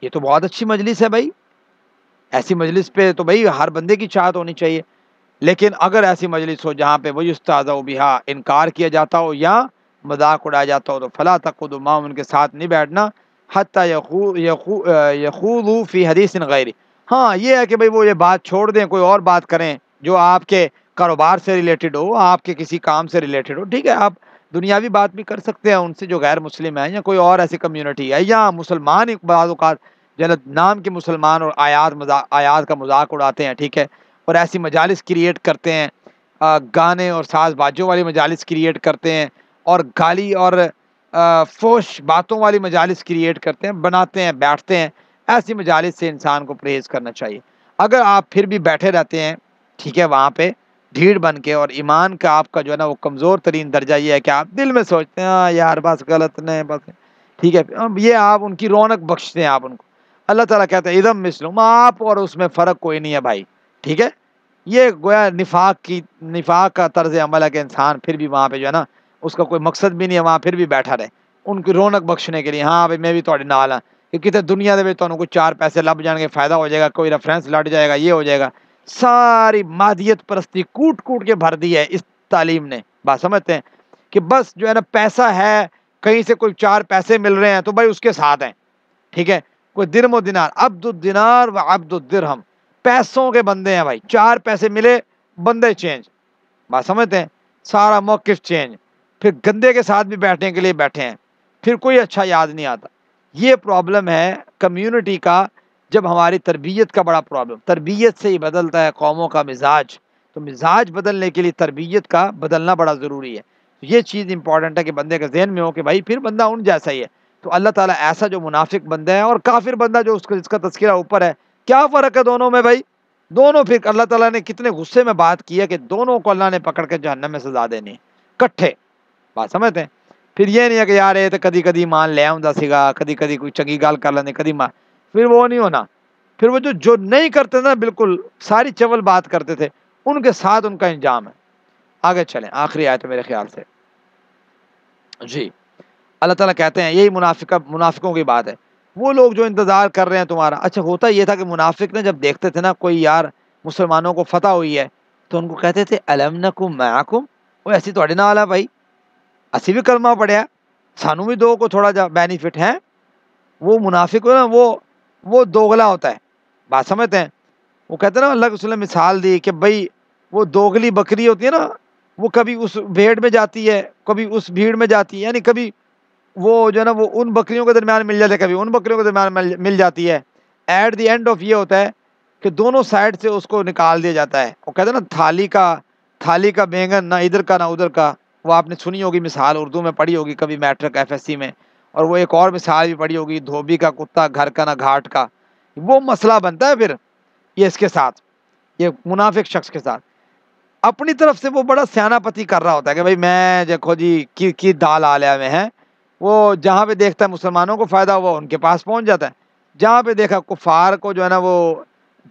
یہ تو بہت اچھی مجلس ہے بھائی. ایسی مجلس پہ تو بھائی ہر بندے کی چاہت ہونی چاہیے. لیکن اگر ایسی مجلس ہو جہاں پہ وہی استاد و بہا انکار کیا جاتا ہو یا مذاق اڑایا جاتا ہو، تو فلا تقعدوا معهم، ان کے ساتھ نہیں بیٹھنا، حتی یخوضوا فی حدیث غیرہ. ہاں یہ ہے کہ بھائی وہ یہ بات چھوڑ دیں، کوئی اور بات کریں جو آپ کے کاروبار سے ریلیٹڈ ہو، آپ کے کسی کام سے ریلیٹڈ ہو. ٹھیک ہے، آپ دنیاوی بات بھی کر سکتے ہیں ان سے جو غیر مسلم ہیں، یا کوئی اور ایسی کمیونٹی ہے، یا مسلمان بعض اوقات جنت نام کے مسلمان اور آیات کا مذاق اڑاتے ہیں. ٹھیک ہے، اور ایسی مجالس کریٹ کرتے ہیں، گانے اور ساز باجوں والی مجالس کریٹ کرتے ہیں، اور گالی اور فوش باتوں والی مجالس کریٹ کرتے ہیں، بناتے ہیں، بیٹھتے ہیں، ایسی مجالس سے انسان کو پرہیز کرنا چاہیے۔ اگر آپ پھر بھی بیٹھے رہتے ہیں ٹھیک ہے وہاں پہ ڈھیڑ بن کے، اور ایمان کا آپ کا جو ہے نا وہ کمزور ترین درجہ یہ ہے کہ آپ دل میں سوچتے ہیں ہاں یار بس غلط نہیں بس ٹھیک ہے، اب یہ آپ ان کی رونق بخشتے ہیں آپ ان کو۔ اللہ تعالیٰ کہتے ہیں ادم مثلہم، آپ اور اس میں فرق کوئی نہیں ہے بھائی، ٹھیک ہے۔ یہ گویا نفاق کا طرز عمل ہے کہ انسان پھر بھی وہاں پہ جو ہے نا اس کا کوئی مقصد بھی نہیں ہے، وہاں پھر بھی بیٹھا رہے ان کی رونق بخشنے کے لیے، ہاں بھائی میں بھی تھوڑے نال ہاں کہ کتنے دنیا دے تو کچھ چار پیسے لب جان گے، فائدہ ہو جائے گا، کوئی ریفرنس لٹ جائے گا، یہ ہو جائے گا۔ ساری مادیت پرستی کوٹ کوٹ کے بھر دی ہے اس تعلیم نے، بات سمجھتے ہیں کہ بس جو ہے نا پیسہ ہے، کہیں سے کوئی چار پیسے مل رہے ہیں تو بھائی اس کے ساتھ ہیں، ٹھیک ہے۔ کوئی درم و دینار، عبد الدینار و عبد الدرہم، پیسوں کے بندے ہیں بھائی، چار پیسے ملے بندے چینج، بات سمجھتے ہیں، سارا موقف چینج، پھر گندے کے ساتھ بھی بیٹھنے کے لیے بیٹھے ہیں، پھر کوئی اچھا یاد نہیں آتا۔ یہ پرابلم ہے کمیونٹی کا، جب ہماری تربیت کا بڑا پرابلم، تربیت سے ہی بدلتا ہے قوموں کا مزاج، تو مزاج بدلنے کے لیے تربیت کا بدلنا بڑا ضروری ہے۔ یہ چیز امپورٹنٹ ہے کہ بندے کے ذہن میں ہو کہ بھائی پھر بندہ ان جیسا ہی ہے۔ تو اللہ تعالیٰ ایسا جو منافق بندہ ہے اور کافر بندہ جو اس کا تذکرہ اوپر ہے، کیا فرق ہے دونوں میں بھائی؟ دونوں پھر اللہ تعالیٰ نے کتنے غصے میں بات کی ہے کہ دونوں کو اللہ نے پکڑ کے جہنم میں سزا دینی ہے کٹھے، بات سمجھتے ہیں۔ پھر یہ نہیں ہے کہ یار یہ تو کدی کدی مان لے آؤں سیگا، کدی کدی کوئی چنگی گال کر لینے کدی مان، پھر وہ نہیں ہونا۔ پھر وہ جو نہیں کرتے نا بالکل ساری چول بات کرتے تھے، ان کے ساتھ ان کا انجام ہے۔ آگے چلیں، آخری آیت ہے میرے خیال سے جی۔ اللہ تعالیٰ کہتے ہیں یہی منافقوں کی بات ہے، وہ لوگ جو انتظار کر رہے ہیں تمہارا۔ اچھا ہوتا یہ تھا کہ منافق نے جب دیکھتے تھے نا کوئی یار مسلمانوں کو فتح ہوئی ہے تو ان کو کہتے تھے الم نکم معکم، وہ ایسی تھوڑے نال ہے بھائی، اسی بھی کلمہ پڑھیا سانو بھی دو کو تھوڑا جا بینیفٹ ہے۔ وہ منافق ہو نا وہ دوگلا ہوتا ہے، بات سمجھتے ہیں۔ وہ کہتے ہیں نا اللہ کے رسول نے مثال دی کہ بھائی وہ دوگلی بکری ہوتی ہے نا، وہ کبھی اس بھیڑ میں جاتی ہے کبھی اس بھیڑ میں جاتی ہے، یعنی کبھی وہ جو ہے نا وہ ان بکریوں کے درمیان مل جاتی ہے، کبھی ان بکریوں کے درمیان مل جاتی ہے۔ ایٹ دی اینڈ آف یہ ہوتا ہے کہ دونوں سائڈ سے اس کو نکال دیا جاتا ہے۔ وہ کہتے ہیں نا تھالی کا بینگن نہ ادھر کا نہ ادھر کا، وہ آپ نے سنی ہوگی مثال، اردو میں پڑھی ہوگی کبھی میٹرک ایف ایس سی میں، اور وہ ایک اور مثال بھی پڑھی ہوگی دھوبی کا کتا گھر کا نہ گھاٹ کا۔ وہ مسئلہ بنتا ہے پھر یہ اس کے ساتھ، یہ منافق شخص کے ساتھ اپنی طرف سے وہ بڑا سیانہ پتی کر رہا ہوتا ہے کہ بھائی میں دیکھو جی کی دال آلیا میں ہے، وہ جہاں پہ دیکھتا ہے مسلمانوں کو فائدہ ہوا ان کے پاس پہنچ جاتا ہے، جہاں پہ دیکھا کفار کو جو ہے نا وہ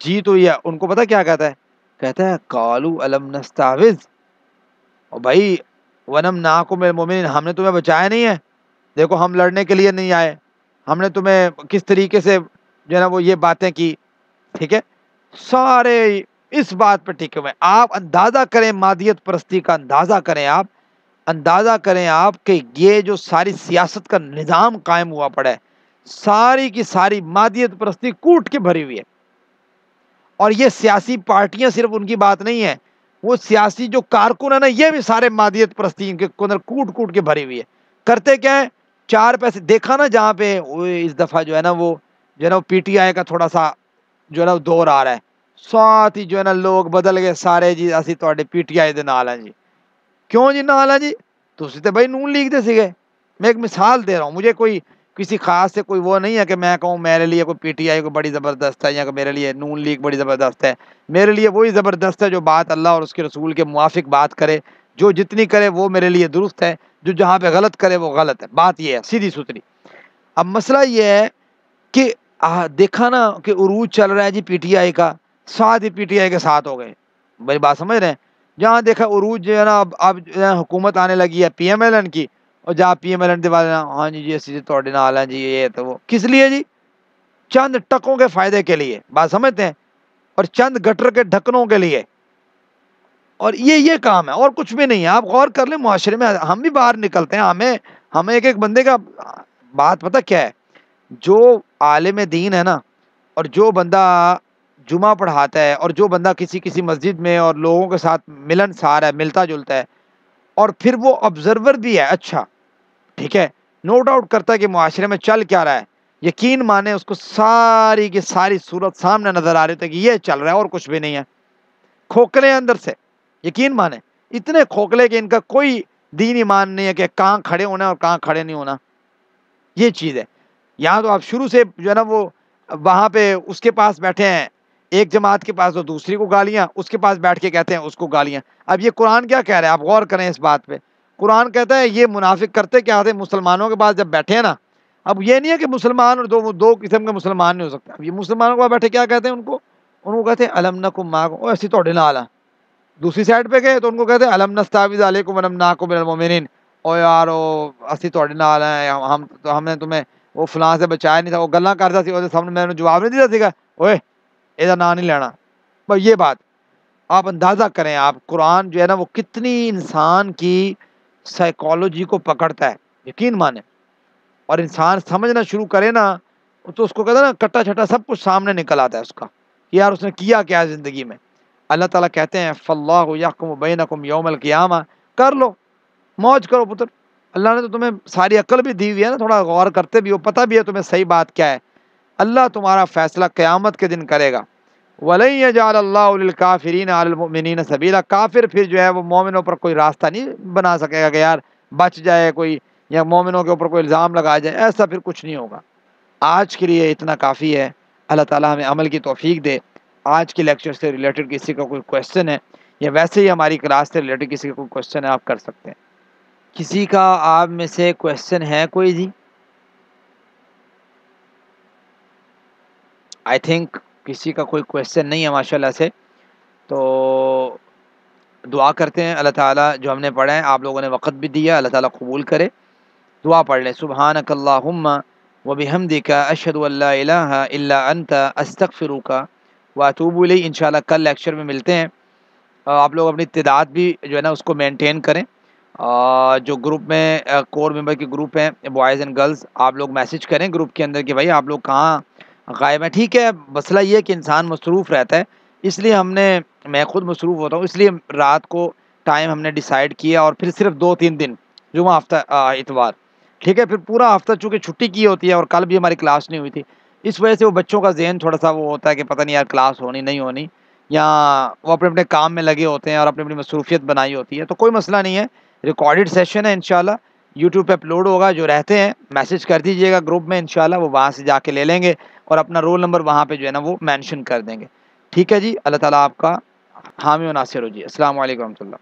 جیت ہوئی ہے ان کو پتہ کیا کہتا ہے، کہتا ہے قالو الم نستعوذ، اور بھائی ونمنعکم من المؤمنین، ہم نے تمہیں بچایا نہیں ہے، دیکھو ہم لڑنے کے لیے نہیں آئے، ہم نے تمہیں کس طریقے سے جو ہے نا وہ یہ باتیں کی، ٹھیک ہے۔ سارے اس بات پہ ٹکے ہوئے، آپ اندازہ کریں مادیت پرستی کا، اندازہ کریں آپ کہ یہ جو ساری سیاست کا نظام قائم ہوا پڑا ہے، ساری کی ساری مادیت پرستی کوٹ کے بھری ہوئی ہے۔ اور یہ سیاسی پارٹیاں صرف ان کی بات نہیں ہے، وہ سیاسی جو کارکن ہے نا یہ بھی سارے مادیت پرستی کے اندر کوٹ کوٹ کے بھری ہوئی ہے۔ کرتے کیا ہے، چار پیسے دیکھا نا جہاں پہ اس دفعہ جو ہے نا وہ پی ٹی آئی کا تھوڑا سا جو ہے نا دور آ رہا ہے، ساتھ ہی جو ہے نا لوگ بدل گئے سارے جی اسی تواڈے پی ٹی آئی دے نال ہیں جی، کیوں جی نال ہیں جی، تسی تے بھائی نون لیگ دے سیگے۔ میں ایک مثال دے رہا ہوں، مجھے کوئی کسی خاص سے کوئی وہ نہیں ہے کہ میں کہوں میرے لیے کوئی پی ٹی آئی کو بڑی زبردست ہے یا کہ میرے لیے نون لیگ بڑی زبردست ہے۔ میرے لیے وہی زبردست ہے جو بات اللہ اور اس کے رسول کے موافق بات کرے، جو جتنی کرے وہ میرے لیے درست ہے، جو جہاں پہ غلط کرے وہ غلط ہے، بات یہ ہے سیدھی ستھری۔ اب مسئلہ یہ ہے کہ دیکھا نا کہ عروج چل رہا ہے جی پی ٹی آئی کا، ساتھ ہی پی ٹی آئی کے ساتھ ہو گئے، بھائی بات سمجھ رہے ہیں۔ جہاں دیکھا عروج جو ہے نا اب جو ہے حکومت آنے لگی ہے پی ایم ایل این کی، اور جہاں پی ایم ایل این دیوال ہاں جی اسی تواڈے نال ہیں جی، یہ تو وہ کس لیے جی، چند ٹکوں کے فائدے کے لیے، بات سمجھتے ہیں، اور چند گٹر کے ڈھکنوں کے لیے، اور یہ کام ہے اور کچھ بھی نہیں ہے۔ آپ غور کر لیں معاشرے میں ہم بھی باہر نکلتے ہیں، ہمیں ایک بندے کا بات پتہ کیا ہے، جو عالم دین ہے نا، اور جو بندہ جمعہ پڑھاتا ہے، اور جو بندہ کسی مسجد میں اور لوگوں کے ساتھ ملن سار ہے، ملتا جلتا ہے، اور پھر وہ آبزرور بھی ہے، اچھا ٹھیک ہے، نو ڈاؤٹ کرتا ہے کہ معاشرے میں چل کیا رہا ہے، یقین مانے اس کو ساری کی ساری صورت سامنے نظر آ رہی تھی کہ یہ چل رہا ہے اور کچھ بھی نہیں ہے، کھوکھلے اندر سے، یقین مانے اتنے کھوکھلے کہ ان کا کوئی دین ایمان نہیں ہے کہ کہاں کھڑے ہونا ہے اور کہاں کھڑے نہیں ہونا، یہ چیز ہے۔ یہاں تو آپ شروع سے جو ہے نا وہ وہاں پہ اس کے پاس بیٹھے ہیں، ایک جماعت کے پاس تو دوسری کو گالیاں، اس کے پاس بیٹھ کے کہتے ہیں اس کو گالیاں۔ اب یہ قرآن کیا کہہ رہا ہے، آپ غور کریں اس بات پہ۔ قرآن کہتا ہے یہ منافق کرتے کیا ہوتے ہیں، مسلمانوں کے پاس جب بیٹھے ہیں نا، اب یہ نہیں ہے کہ مسلمان اور دو قسم کے مسلمان نہیں ہو سکتے، اب یہ مسلمانوں کے پاس بیٹھے کیا کہتے ہیں ان کو کہتے ہیں الم نکم معکم، ایسی توڑے نال۔ دوسری سائڈ پہ گئے تو ان کو کہتے ہیں الم نستعوذ علیکم ونمنعکم من المؤمنین، او یار او اسی توڑے نال ہیں، ہم نے تمہیں وہ فلاں سے بچایا نہیں تھا، وہ گلاں کرتا سی، وہ سامنے میں نے جواب نہیں دیا سیگا، اوئے یہ نام نہیں لینا۔ بس یہ بات آپ اندازہ کریں، آپ قرآن جو ہے نا وہ کتنی انسان کی سائیکالوجی کو پکڑتا ہے، یقین مانیں، اور انسان سمجھنا شروع کرے نا تو اس کو کہتا ہے نا کٹا چھٹا سب کچھ سامنے نکل آتا ہے اس کا کہ یار اس نے کیا کیا زندگی میں۔ اللہ تعالیٰ کہتے ہیں فاللہ یحکم بینکم یوم القیامہ، کر لو، موج کرو پتر، اللہ نے تو تمہیں ساری عقل بھی دی ہوئی ہے نا، تھوڑا غور کرتے بھی ہو، پتہ بھی ہے تمہیں صحیح بات کیا ہے، اللہ تمہارا فیصلہ قیامت کے دن کرے گا۔ وَلَن يَجْعَلَ اللَّهُ لِلْكَافِرِينَ عَلَى الْمُؤْمِنِينَ سَبِيلًا، کافر پھر جو ہے وہ مومنوں پر کوئی راستہ نہیں بنا سکے گا کہ یار بچ جائے کوئی، یا مومنوں کے اوپر کوئی الزام لگا جائے، ایسا پھر کچھ نہیں ہوگا۔ آج کے لیے اتنا کافی ہے، اللہ تعالیٰ ہمیں عمل کی توفیق دے۔ آج کے لیکچر سے ریلیٹڈ کسی کا کوئی کویشچن ہے یا ویسے ہی ہماری کلاس سے ریلیٹڈ کسی کا کوئی کویشچن ہے آپ کر سکتے ہیں۔ کسی کا آپ میں سے کویشچن ہے کوئی جی؟ آئی تھنک کسی کا کوئی کویشچن نہیں ہے ماشاءاللہ سے، تو دعا کرتے ہیں اللہ تعالیٰ جو ہم نے پڑھا ہے، آپ لوگوں نے وقت بھی دیا، اللہ تعالیٰ قبول کرے۔ دعا پڑھ لیں، سبحانک اللہم وبحمدک اشہد ان لا الہ الا انت استغفرک واتوب الیک۔ انشاءاللہ کل لیکچر میں ملتے ہیں۔ آپ لوگ اپنی تعداد بھی جو ہے نا اس کو مینٹین کریں، جو گروپ میں کور ممبر کے گروپ ہیں بوائز اینڈ گرلز، آپ لوگ میسج کریں گروپ کے اندر کہ بھائی آپ لوگ کہاں غائب ہیں۔ ٹھیک ہے، مسئلہ یہ ہے کہ انسان مصروف رہتا ہے، اس لیے میں خود مصروف ہوتا ہوں، اس لیے رات کو ٹائم ہم نے ڈیسائیڈ کیا، اور پھر صرف 2-3 دن، جمعہ ہفتہ اتوار، ٹھیک ہے، پھر پورا ہفتہ چونکہ چھٹی کی ہوتی ہے اور کل بھی ہماری کلاس نہیں ہوئی تھی، اس وجہ سے وہ بچوں کا ذہن تھوڑا سا وہ ہوتا ہے کہ پتہ نہیں یار کلاس ہونی نہیں ہونی، یا وہ اپنے اپنے کام میں لگے ہوتے ہیں اور اپنی اپنی مصروفیت بنائی ہوتی ہے، تو کوئی مسئلہ نہیں ہے، ریکارڈڈ سیشن ہے انشاءاللہ یوٹیوب پہ اپلوڈ ہوگا، جو رہتے ہیں میسج کر دیجئے گا گروپ میں، انشاءاللہ وہ وہاں سے جا کے لے لیں گے اور اپنا رول نمبر وہاں پہ جو ہے نا وہ مینشن کر دیں گے۔ ٹھیک ہے جی، اللہ تعالیٰ آپ کا حامی و ناصر ہو جی۔ السلام علیکم ورحمۃ اللہ۔